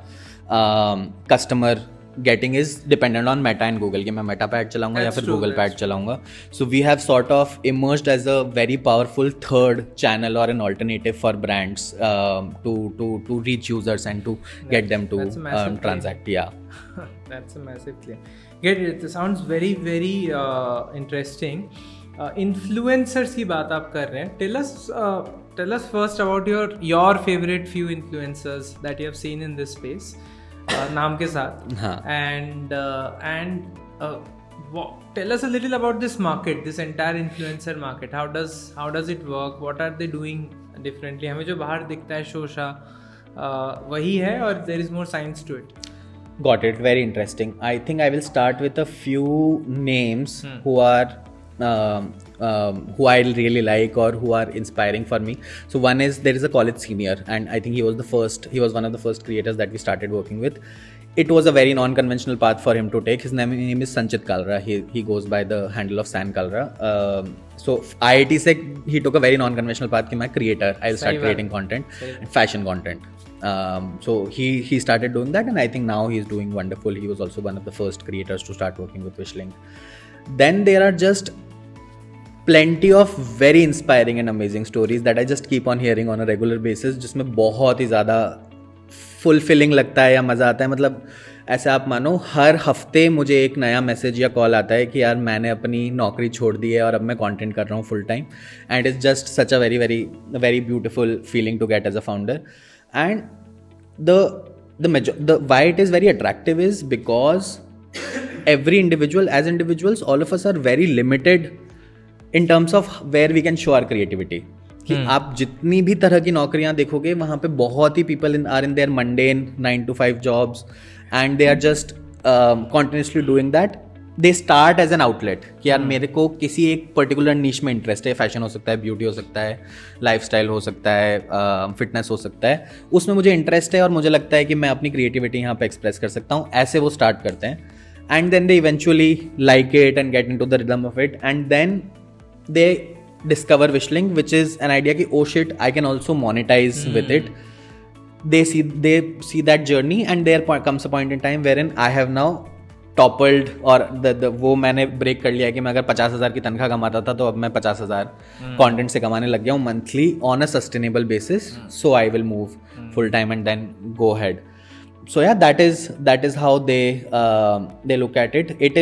customer getting is dependent on Meta and Google, कि मैं मेटा पे ऐड चलाऊंगा या फिर गूगल पे ऐड चलाऊंगा. So we have sort of emerged as a very powerful third channel और an alternative for brands to reach users and to get them to transact. या that's a massive claim. Get it, sounds very very interesting. Influencers की बात आप कर रहे हैं. Tell us first about your favourite few influencers that you have seen in this space, नाम के साथ. And tell us a little about this market, this entire influencer market. How does it work? What are they doing differently? हमें जो बाहर दिखता है शोशा वही है, और there is more science to it. Got it. Very interesting. I think I will start with a few names who are who I really like or who are inspiring for me. So one is, there is a college senior, and I think he was one of the first creators that we started working with. It was a very non-conventional path for him to take. His name is Sanchit Kalra. He goes by the handle of San Kalra. So IIT से he took a very non-conventional path कि मैं creator, I'll start creating content, fashion content. So he started doing that, and I think now he's doing wonderful. He was also one of the first creators to start working with Wishling. Then there are just plenty of very inspiring and amazing stories that I just keep on hearing on a regular basis, जिसमें बहुत ही ज़्यादा fulfilling लगता है या मज़ा आता है. मतलब ऐसे आप मानो हर हफ्ते मुझे एक नया मैसेज या कॉल आता है कि यार मैंने अपनी नौकरी छोड़ दी है और अब मैं कंटेंट कर रहा हूँ full time, and it's just such a very very very beautiful feeling to get as a founder. And the why it is very attractive is because every individual, as individuals, all of us are very limited in terms of where we can show our creativity. कि आप जितनी भी तरह की नौकरियां देखोगे वहाँ पे बहुत ही people are in their mundane 9 to 5 jobs, and they are just continuously doing that. They start as an outlet कि यार मेरे को किसी एक पर्टिकुलर नीश में इंटरेस्ट है, फैशन हो सकता है, ब्यूटी हो सकता है, लाइफस्टाइल हो सकता है, फिटनेस हो सकता है, उसमें मुझे इंटरेस्ट है और मुझे लगता है कि मैं अपनी क्रिएटिविटी यहाँ पे एक्सप्रेस कर सकता हूँ. ऐसे वो स्टार्ट करते हैं, and then they eventually like it and get into the rhythm of it, and then they discover Wishling, which is an idea कि oh shit, I can also monetize with it. they see that journey, and there comes a point in time wherein I have now toppled, और वो मैंने break कर लिया कि मैं अगर 50,000 की तनख्वाह कमाता था तो अब मैं 50,000 कंटेंट से कमाने लग गया हूँ monthly on a sustainable basis. So I will move full time and then go ahead. So yeah, that is how they look at it. It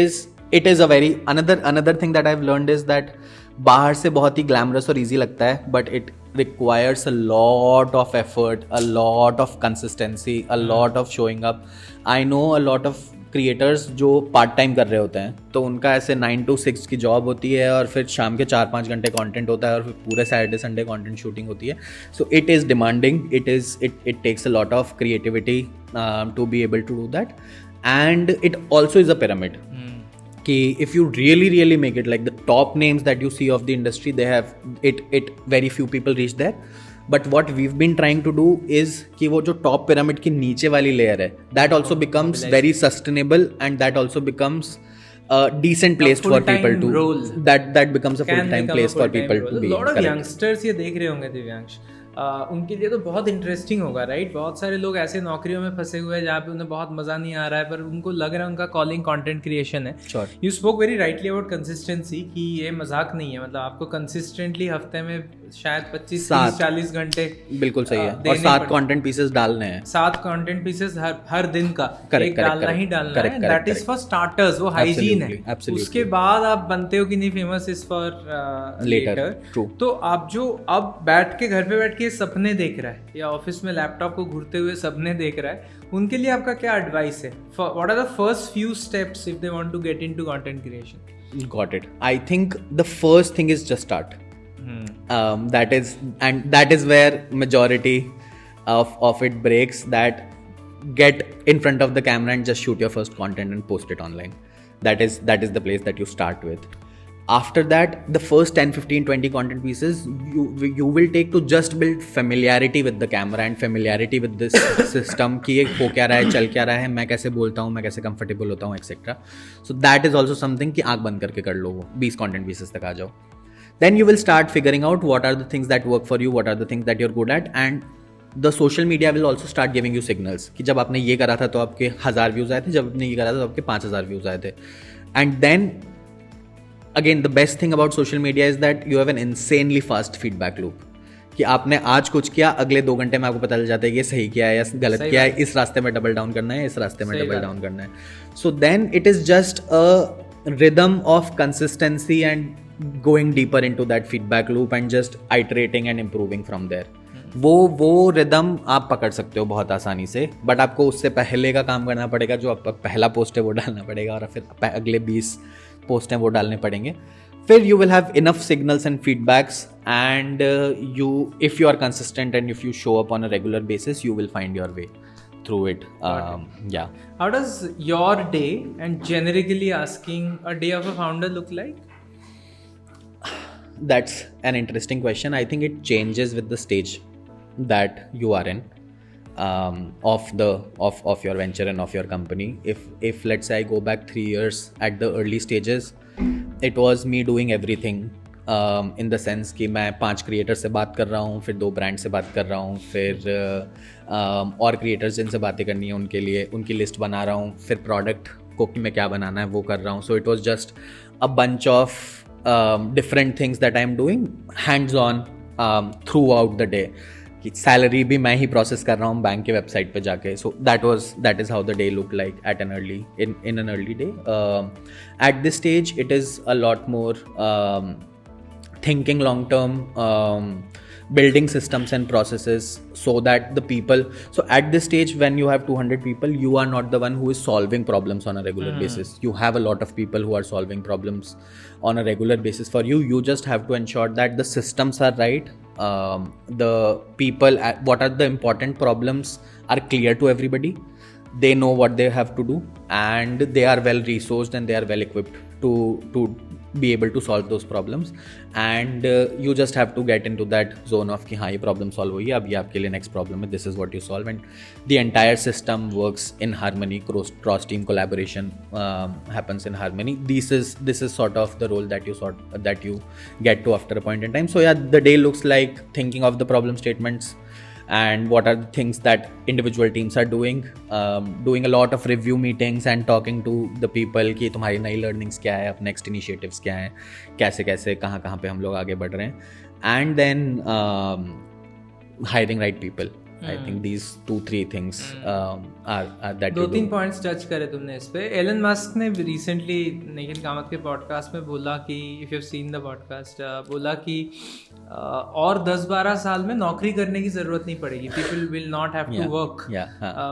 is a very another thing that I've learned is that बाहर से बहुत ही glamorous और easy लगता है, but it requires a lot of effort, a lot of consistency, a lot of showing up. I know a lot of creators जो part time कर रहे होते हैं, तो उनका ऐसे 9 to 6 की जॉब होती है और फिर शाम के 4-5 घंटे कंटेंट होता है और फिर पूरे सैटरडे संडे कंटेंट शूटिंग होती है. So it is demanding, it takes a lot of creativity to be able to do that, and it also is a pyramid. कि if you really make it, like the top names that you see of the industry, they have it very few people reach there. But what we've been trying to do is कि वो जो top pyramid की नीचे वाली layer है, that also becomes very sustainable, and that also becomes a decent place for people to role. That becomes a full-time place for people to be. A lot of youngsters ये देख रहे होंगे दिव्यांश, उनके लिए तो बहुत इंटरेस्टिंग होगा, राइट? बहुत सारे लोग ऐसे नौकरियों में फंसे हुए हैं जहाँ पे उन्हें बहुत मज़ा नहीं आ रहा है, पर उनको लग रहा है उनका कॉलिंग कंटेंट क्रिएशन है. You spoke very rightly about consistency, कि ये मजाक नहीं है, मतलब आपको कंसिस्टेंटली हफ्ते में शायद 25-40 घंटे बिल्कुल सही है, और 7 कंटेंट पीसेस डालने हैं, 7 कंटेंट पीसेस हर दिन का एक डालना ही डालना है. दैट इज फॉर स्टार्टर्स, वो हाइजीन है. उसके बाद आप बनते हो कि नहीं फेमस इज फॉर लेटर. तो आप जो अब बैठ के घर पे बैठ के सपने देख रहा है या ऑफिस में लैपटॉप को घूरते हुए सपने देख रहा है, उनके लिए आपका क्या एडवाइस है? What are the first few steps if they want to get into content creation? Got it. I think the first thing is just start. That is where majority of it breaks. That get in front of the camera and just shoot your first content and post it online. That is the place that you start with. After that, the first 10, 15, 20 content pieces you will take to just build familiarity with the camera and familiarity with this system कि ये हो क्या रहा है, चल क्या रहा है, मैं कैसे बोलता हूँ, मैं कैसे comfortable होता हूँ, etc. So that is also something कि आँख बंद करके कर लो, वो 20 content pieces तक आ जाओ. Then you will start figuring out what are the things that work for you, what are the things that you're good at, and the social media will also start giving you signals कि जब आपने ये करा था तो आपके 1000 views आए थे, जब आपने ये करा था तो आपके 5000 व्यूज़ आए थे. And then again, the best thing about social media is that you have an insanely fast feedback loop. कि आपने आज कुछ किया, अगले 2 घंटे में आपको पता चल जाता है कि ये सही किया है या गलत किया है, इस रास्ते में डबल डाउन करना है, इस रास्ते में डबल डाउन करना है. So then it is just a rhythm of consistency and going deeper into that feedback loop and just iterating and improving from there. वो रिदम आप पकड़ सकते हो बहुत आसानी से, बट आपको उससे पहले का काम करना पड़ेगा. जो आपका पहला पोस्ट है वो डालना पड़ेगा, और फिर अगले 20 पोस्ट हैं वो डालने पड़ेंगे. फिर you will have enough signals and feedbacks, and if you are consistent and if you show up on a regular basis, you will find your way through it. Yeah. How does your day, and generically asking, a day of a founder look like? That's an interesting question. I think it changes with the stage that you are in. Of your venture and of your company. If let's say I go back 3 years at the early stages, it was me doing everything, in the sense कि मैं 5 creator से बात कर रहा हूँ, फिर 2 brand से बात कर रहा हूँ, फिर और क्रिएटर्स जिनसे बातें करनी है उनके लिए उनकी लिस्ट बना रहा हूँ, फिर प्रोडक्ट को कि मैं क्या बनाना है वो कर रहा हूँ. So it was just a bunch of different things that I am doing hands on through out the day. कि सैलरी भी मैं ही प्रोसेस कर रहा हूँ बैंक के वेबसाइट पे जाके. So that is how the day look like at an early in an early day. At this stage it is a lot more thinking long term, building systems and processes so that the people, so at this stage when you have 200 people, you are not the one who is solving problems on a regular basis. You have a lot of people who are solving problems on a regular basis for you. You just have to ensure that the systems are right, the people, what are the important problems are clear to everybody. They know what they have to do, and they are well resourced and they are well equipped to be able to solve those problems. And you just have to get into that zone of कि हाँ ये problem solve हुई है, अब ये आपके लिए next problem है, this is what you solve, and the entire system works in harmony. Cross team collaboration happens in harmony. This is sort of the role that you get to after a point in time. So yeah, the day looks like thinking of the problem statements and what are the things that individual teams are doing a lot of review meetings and talking to the people कि तुम्हारी नई learnings क्या है, अब next initiatives क्या हैं, कैसे कैसे कहाँ पे हम लोग आगे बढ़ रहे हैं, and then hiring right people. I think these 2-3 things are that दो you तीन do. पॉइंट्स टच करे तुमने इस पे. एलन मस्क ने रिसेंटली निखिल कामत के पॉडकास्ट में बोला कि if you seen the podcast, बोला कि और 10-12 साल में नौकरी करने की ज़रूरत नहीं पड़ेगी. People will not have to work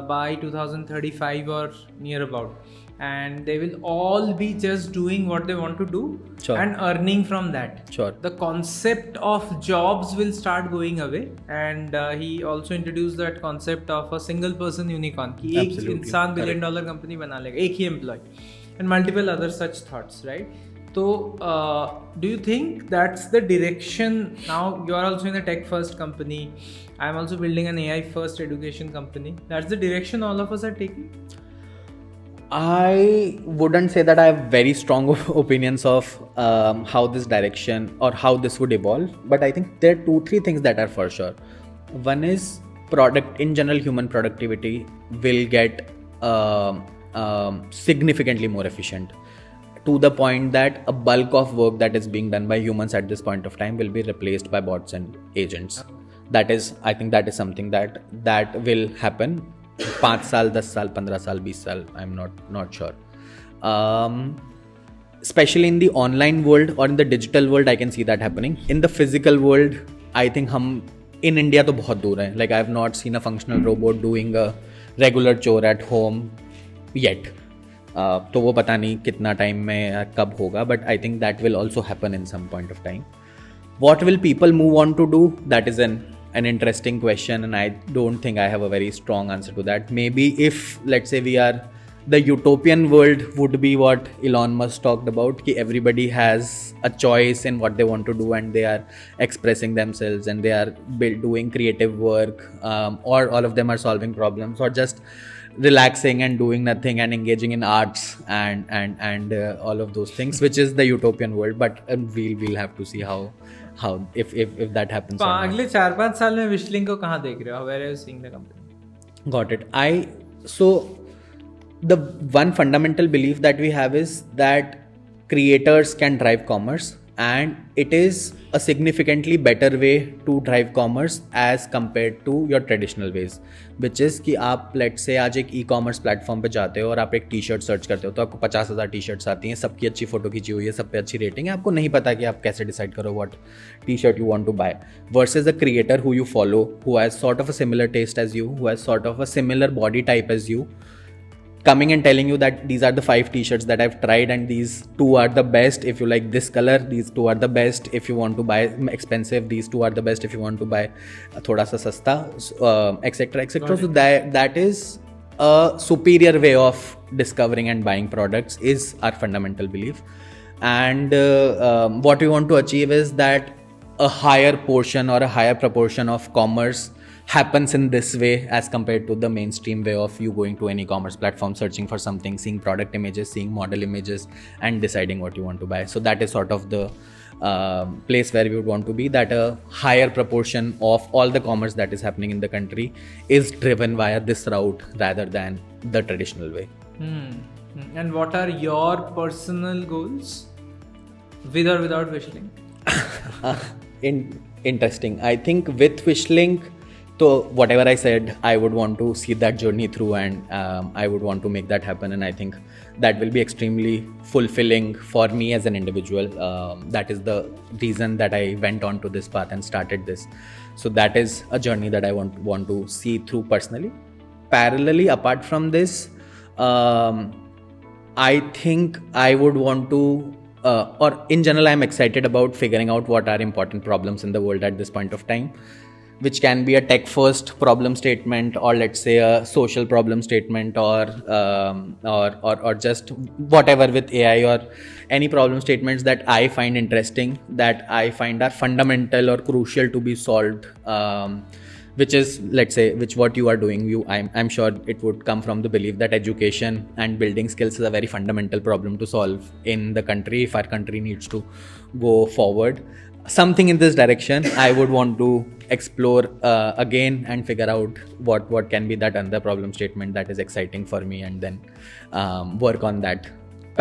by 2035 और near about, and they will all be just doing what they want to do and earning from that. The concept of jobs will start going away, and he also introduced that concept of a single person unicorn कि एक इंसान $1 billion company बना लेगा, एक ही employ, and multiple other such thoughts, right? So do you think that's the direction? Now you are also in a tech first company, I am also building an AI first education company. That's the direction all of us are taking. I wouldn't say that I have very strong opinions of how this direction or how this would evolve, but I think there are 2-3 things that are for sure. One is product in general, human productivity will get significantly more efficient to the point that a bulk of work that is being done by humans at this point of time will be replaced by bots and agents. That is, I think that is something that will happen. 5 साल 10 साल 15 साल 20 साल, I am not sure. Especially in the online world or in the digital world, I can see that happening. In the physical world, I think हम in India तो बहुत दूर हैं. Like I have not seen a functional robot doing a regular chore at home yet. तो वो पता नहीं कितना टाइम में कब होगा, but I think that will also happen in some point of time. What will people move on to do? That is an interesting question, and I don't think I have a very strong answer to that. Maybe if, let's say, the utopian world would be what Elon Musk talked about, ki everybody has a choice in what they want to do and they are expressing themselves and they are doing creative work, or all of them are solving problems or just relaxing and doing nothing and engaging in arts and all of those things, which is the utopian world. But we'll have to see how if that happens. अगले 4-5 साल में विशलिंग को कहाँ देख रहे हो? Where are you seeing the company? Got it. So the one fundamental belief that we have is that creators can drive commerce, and it is a significantly better way to drive commerce as compared to your traditional ways, which is कि आप let's say आज एक e-commerce platform पे जाते हो और आप एक टी-शर्ट सर्च करते हो तो आपको 50,000 टी-शर्ट्स आती हैं, सबकी अच्छी फोटो खींची हुई है, सब पे अच्छी रेटिंग है, आपको नहीं पता कि आप कैसे डिसाइड करो what t-shirt you want to buy, versus a creator who you follow, who has sort of a similar taste as you, who has sort of a similar body type as you, coming and telling you that these are the 5 t-shirts that I've tried and these 2 are the best if you like this color, these 2 are the best if you want to buy expensive, these 2 are the best if you want to buy thoda sa sasta, etc. So that is a superior way of discovering and buying products is our fundamental belief. And what we want to achieve is that a higher portion or a higher proportion of commerce happens in this way as compared to the mainstream way of you going to any e-commerce platform, searching for something, seeing product images, seeing model images and deciding what you want to buy. So that is sort of the place where we would want to be, that a higher proportion of all the commerce that is happening in the country is driven via this route rather than the traditional way. And what are your personal goals with or without Wishlink? Interesting. I think with Wishlink, so whatever I said, I would want to see that journey through, and I would want to make that happen, and I think that will be extremely fulfilling for me as an individual. That is the reason that I went on to this path and started this. So that is a journey that I want to see through personally. Parallelly, apart from this, I think I would want to, or in general, I'm excited about figuring out what are important problems in the world at this point of time, which can be a tech first problem statement, or let's say a social problem statement, or just whatever with AI, or any problem statements that I find interesting, that I find are fundamental or crucial to be solved, which is, let's say, which what you are doing. I'm sure it would come from the belief that education and building skills is a very fundamental problem to solve in the country if our country needs to go forward. something in this direction. I would want to explore again and figure out what can be that another problem statement that is exciting for me, and then work on that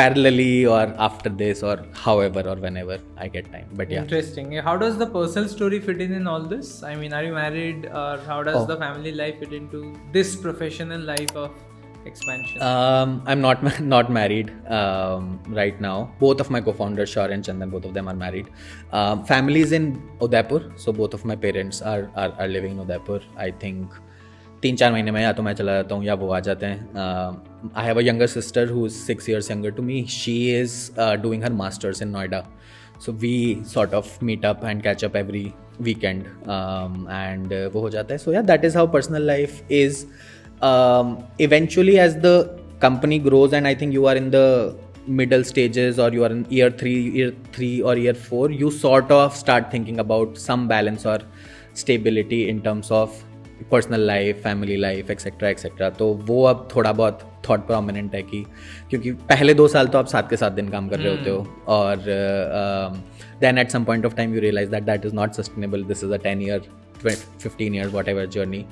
parallelly or after this or however or whenever I get time. But yeah. Interesting. How does the personal story fit in all this? I mean, are you married, or how does the family life fit into this professional life of expansion? I'm not married right now. Both of my co-founders, Shaur and Chandan, both of them are married. Family is in Udaipur, so both of my parents are living in Udaipur. I think 3-4 महीने में या तो मैं चला जाता हूँ या वो आ जाते हैं. I have a younger sister who is 6 years younger to me. She is doing her masters in Noida, so we sort of meet up and catch up every weekend, and वो हो जाता है. So yeah, that is how personal life is. Eventually, as the company grows and I think you are in the middle stages or you are in year 3 or year 4, you sort of start thinking about some balance or stability in terms of personal life, family life, etcetera etcetera. तो वो अब थोड़ा बहुत thought prominent है कि क्योंकि पहले 2 साल तो आप 7 के 7 दिन काम कर रहे होते हो, और then at some point of time you realise that is not sustainable. This is a 10 year 15 years whatever journey.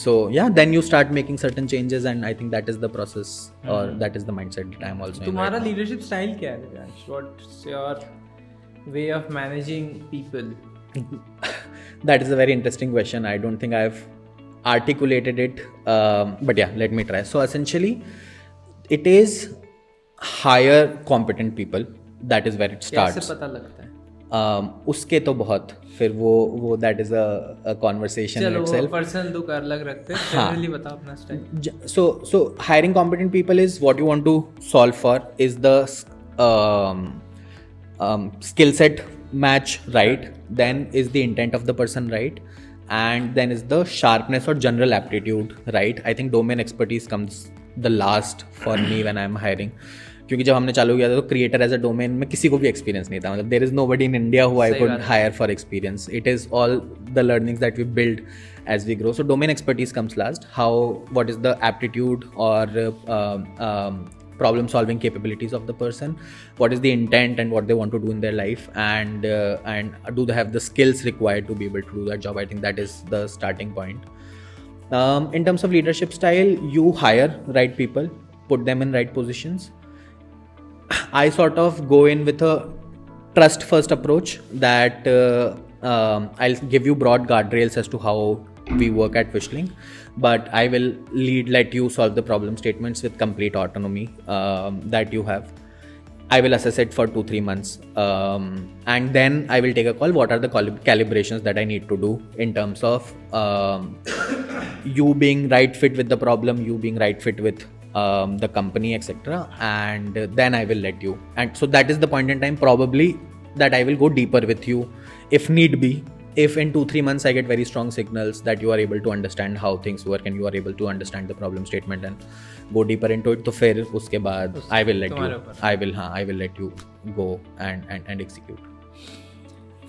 So yeah, then you start making certain changes, and I think that is the process, or that is the mindset that I am also in. तुम्हारा leadership style क्या है Divyansh? What's your way of managing people? That is a very interesting question. I don't think I've articulated it, but yeah, let me try. So essentially it is hire competent people. That is where it starts. कैसे पता लगता है? उसके तो बहुत फिर वो that is a conversation in itself. Personal दुख अलग रखते हैं. जनरली बता अपना style. So hiring competent people is what you want to solve for. Is the skill set match right? Then is the intent of the person right? And then is the sharpness or general aptitude right? I think domain expertise comes the last for me when I'm hiring. क्योंकि जब हमने चालू किया था तो creator as a domain में किसी को भी एक्सपीरियंस नहीं था. मतलब there is nobody in India who I could hire for experience. It is all the learnings that we build as we grow. So domain expertise comes last. How what is the aptitude और problem solving capabilities of the person, what is the intent and what they want to do in their life, and do they have the skills required to be able to do that job. I think that is the starting point. In terms of leadership style, you hire right people, put them in right positions. I sort of go in with a trust first approach that I'll give you broad guardrails as to how we work at Wishling, but I will let you solve the problem statements with complete autonomy that you have. I will assess it for 2-3 months, and then I will take a call. What are the calibrations that I need to do in terms of you being right fit with the problem, you being right fit with the company, etc. And then I will let you. And so that is the point in time probably that I will go deeper with you if need be. If in 2-3 months I get very strong signals that you are able to understand how things work and you are able to understand the problem statement and go deeper into it, तो फिर उसके बाद I will let you go and execute.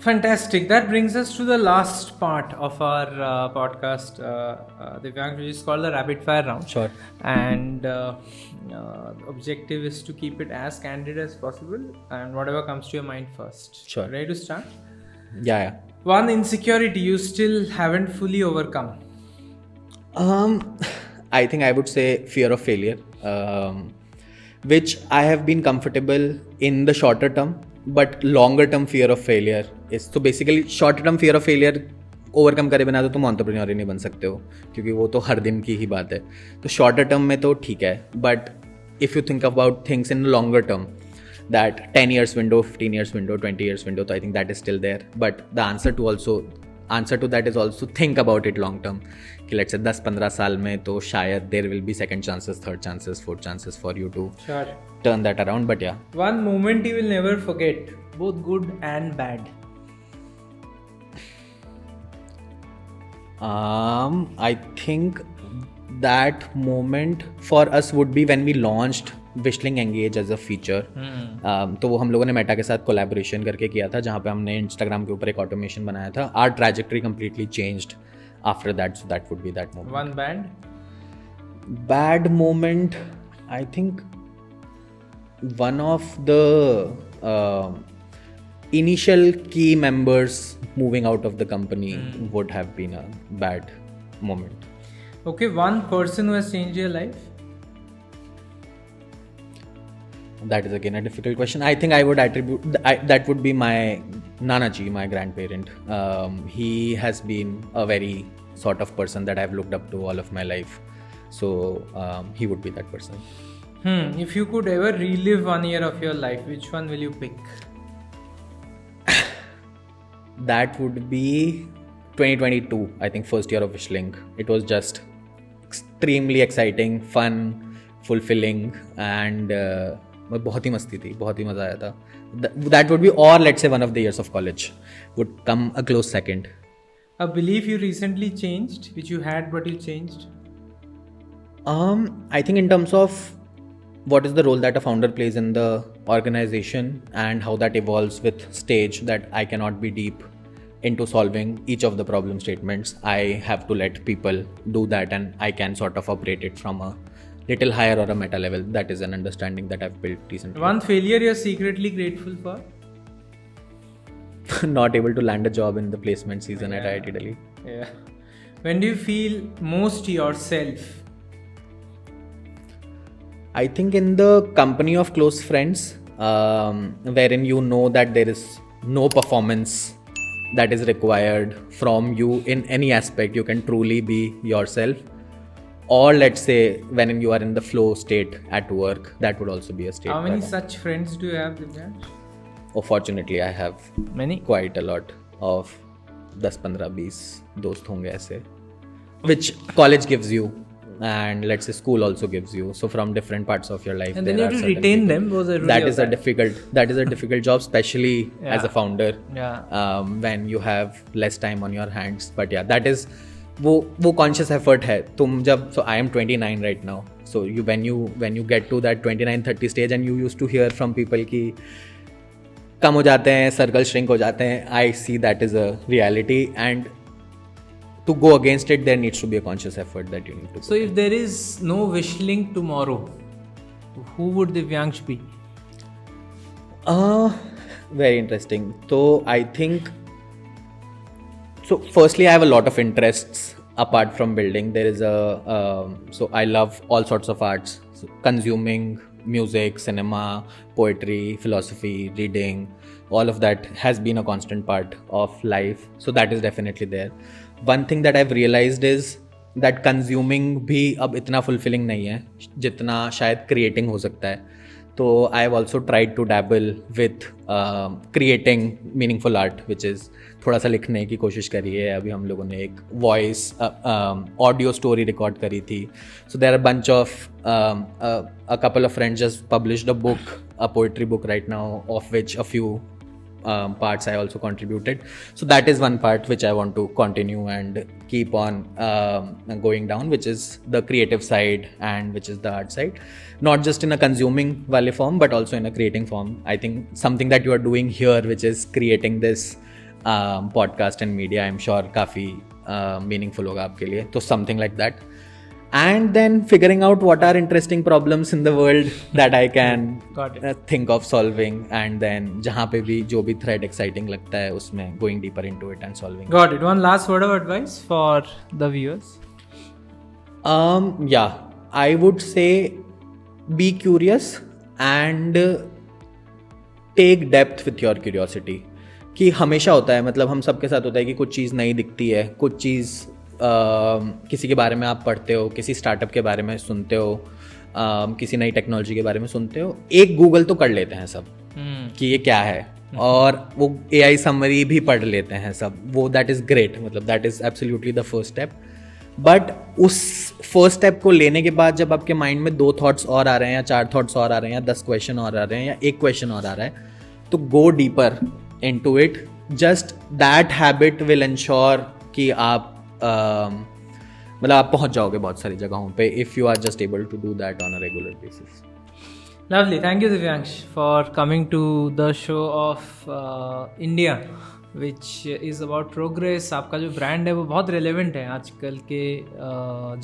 Fantastic. That brings us to the last part of our podcast, Divyansh, which is called the rapid fire round. Sure. And objective is to keep it as candid as possible, and whatever comes to your mind first. Sure. Ready to start? Yeah. One insecurity you still haven't fully overcome. I think I would say fear of failure, which I have been comfortable in the shorter term, but longer term fear of failure is, so basically short term fear of failure overcome करे बिना तो तुम entrepreneur ही नहीं बन सकते हो, क्योंकि वो तो हर दिन की ही बात है. तो शॉर्टर टर्म में तो ठीक है, but if you think about things in longer term, that 10 years window, 15 years window, 20 years window, so I think that is still there. But the answer to that is also think about it long term. कि let's say 10-15 साल में तो शायद there will be second chances, third chances, fourth chances for you to turn that around. But yeah. One moment you will never forget, both good and bad. I think that moment for us would be when we launched Wishling Engage as a feature. तो वो हम लोगों ने Meta के साथ collaboration करके किया था, जहाँ पे हमने इंस्टाग्राम के ऊपर एक ऑटोमेशन बनाया था. Our trajectory completely changed after that, so that would be that moment. One bad moment, I think one of the initial key members moving out of the company would have been a bad moment. Okay, one person who has changed your life. That is again a difficult question. I think I would attribute that would be my Nanaji, my grandparent. He has been a very sort of person that I've looked up to all of my life. So he would be that person. If you could ever relive 1 year of your life, which one will you pick? That would be 2022, I think, first year of Wishlink. It was just extremely exciting, fun, fulfilling, and बहुत ही मस्ती थी, बहुत ही मज़ा आया था. That would be, or let's say one of the years of college would come a close second. A belief you recently changed, which you had but you changed? I think in terms of what is the role that a founder plays in the organization and how that evolves with stage, that I cannot be deep into solving each of the problem statements. I have to let people do that, and I can sort of operate it from a little higher or a meta level. That is an understanding that I've built recently. One failure you're secretly grateful for? Not able to land a job in the placement season at IIT Delhi. Yeah. When do you feel most yourself? I think in the company of close friends, wherein you know that there is no performance that is required from you in any aspect. You can truly be yourself. Or let's say when you are in the flow state at work, that would also be a state. How many such friends do you have, Divyansh? Oh, fortunately, I have Many? quite a lot of 10-15 दोस्त होंगे ऐसे, which college gives you, and let's say school also gives you. So from different parts of your life, And then you have to retain them. That is a difficult job, especially as a founder. Yeah. When you have less time on your hands. But yeah, that is वो conscious effort है. तुम जब, so I am 29 right now. So when you get to that 29-30 stage and you used to hear from people कि कम हो जाते हैं, circle shrink हो जाते हैं. I see that is a reality, and to go against it, there needs to be a conscious effort that you need to. So if there is no Wishlink tomorrow, who would Divyansh be? Very interesting. So I think, so firstly, I have a lot of interests apart from building. There is so I love all sorts of arts, so consuming music, cinema, poetry, philosophy, reading, all of that has been a constant part of life. So that is definitely there. One thing that I've realized is that consuming भी अब इतना fulfilling नहीं है जितना शायद creating हो सकता है. तो I have also tried to dabble with creating meaningful art, which is थोड़ा सा लिखने की कोशिश करी है. अभी हम लोगों ने एक voice audio story record करी थी. So there are a bunch of a couple of friends just published a book, a poetry book right now, of which a few parts I also contributed. So that is one part which I want to continue and keep on going down, which is the creative side and which is the art side, not just in a consuming wale form but also in a creating form. I think something that you are doing here, which is creating this podcast and media, I'm sure काफी meaningful होगा आपके लिए. तो something like that. And then figuring out what are interesting problems in the world that I can think of solving, and then जहाँ पे भी जो भी thread exciting लगता है उसमें going deeper into it and solving. Got it. One last word of advice for the viewers. Yeah, I would say be curious and take depth with your curiosity. कि हमेशा होता है, मतलब हम सबके साथ होता है कि कुछ चीज़ नहीं दिखती है, कुछ चीज़ किसी के बारे में आप पढ़ते हो, किसी स्टार्टअप के बारे में सुनते हो, किसी नई टेक्नोलॉजी के बारे में सुनते हो, एक गूगल तो कर लेते हैं सब कि ये क्या है, और वो AI समरी भी पढ़ लेते हैं सब. वो दैट इज़ ग्रेट, मतलब that is absolutely the first step. But उस फर्स्ट स्टेप को लेने के बाद जब आपके माइंड में 2 थॉट्स और आ रहे हैं या 4 थॉट्स और आ रहे हैं या 10 क्वेश्चन और आ रहे हैं या 1 क्वेश्चन और आ रहा है, तो go deeper into it. Just that habit will ensure कि आप मतलब आप पहुंच जाओगे बहुत सारी जगहों पे if you are just able to do that on a regular basis. Lovely. Thank you, Divyansh, for coming to the show of India, which is about progress. आपका जो ब्रांड है वो बहुत relevant है आजकल के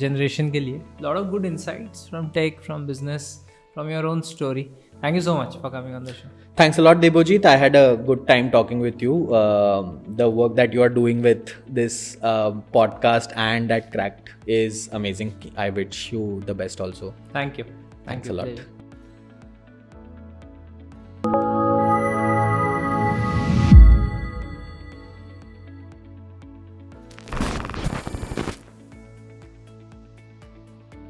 जनरेशन के लिए. Lot of good insights from tech, from business, from your own story. Thank you so much for coming on the show. Thanks a lot, Debojit. I had a good time talking with you. The work that you are doing with this podcast and at Cracked is amazing. I wish you the best also. Thank you. Thanks a lot. Pleasure.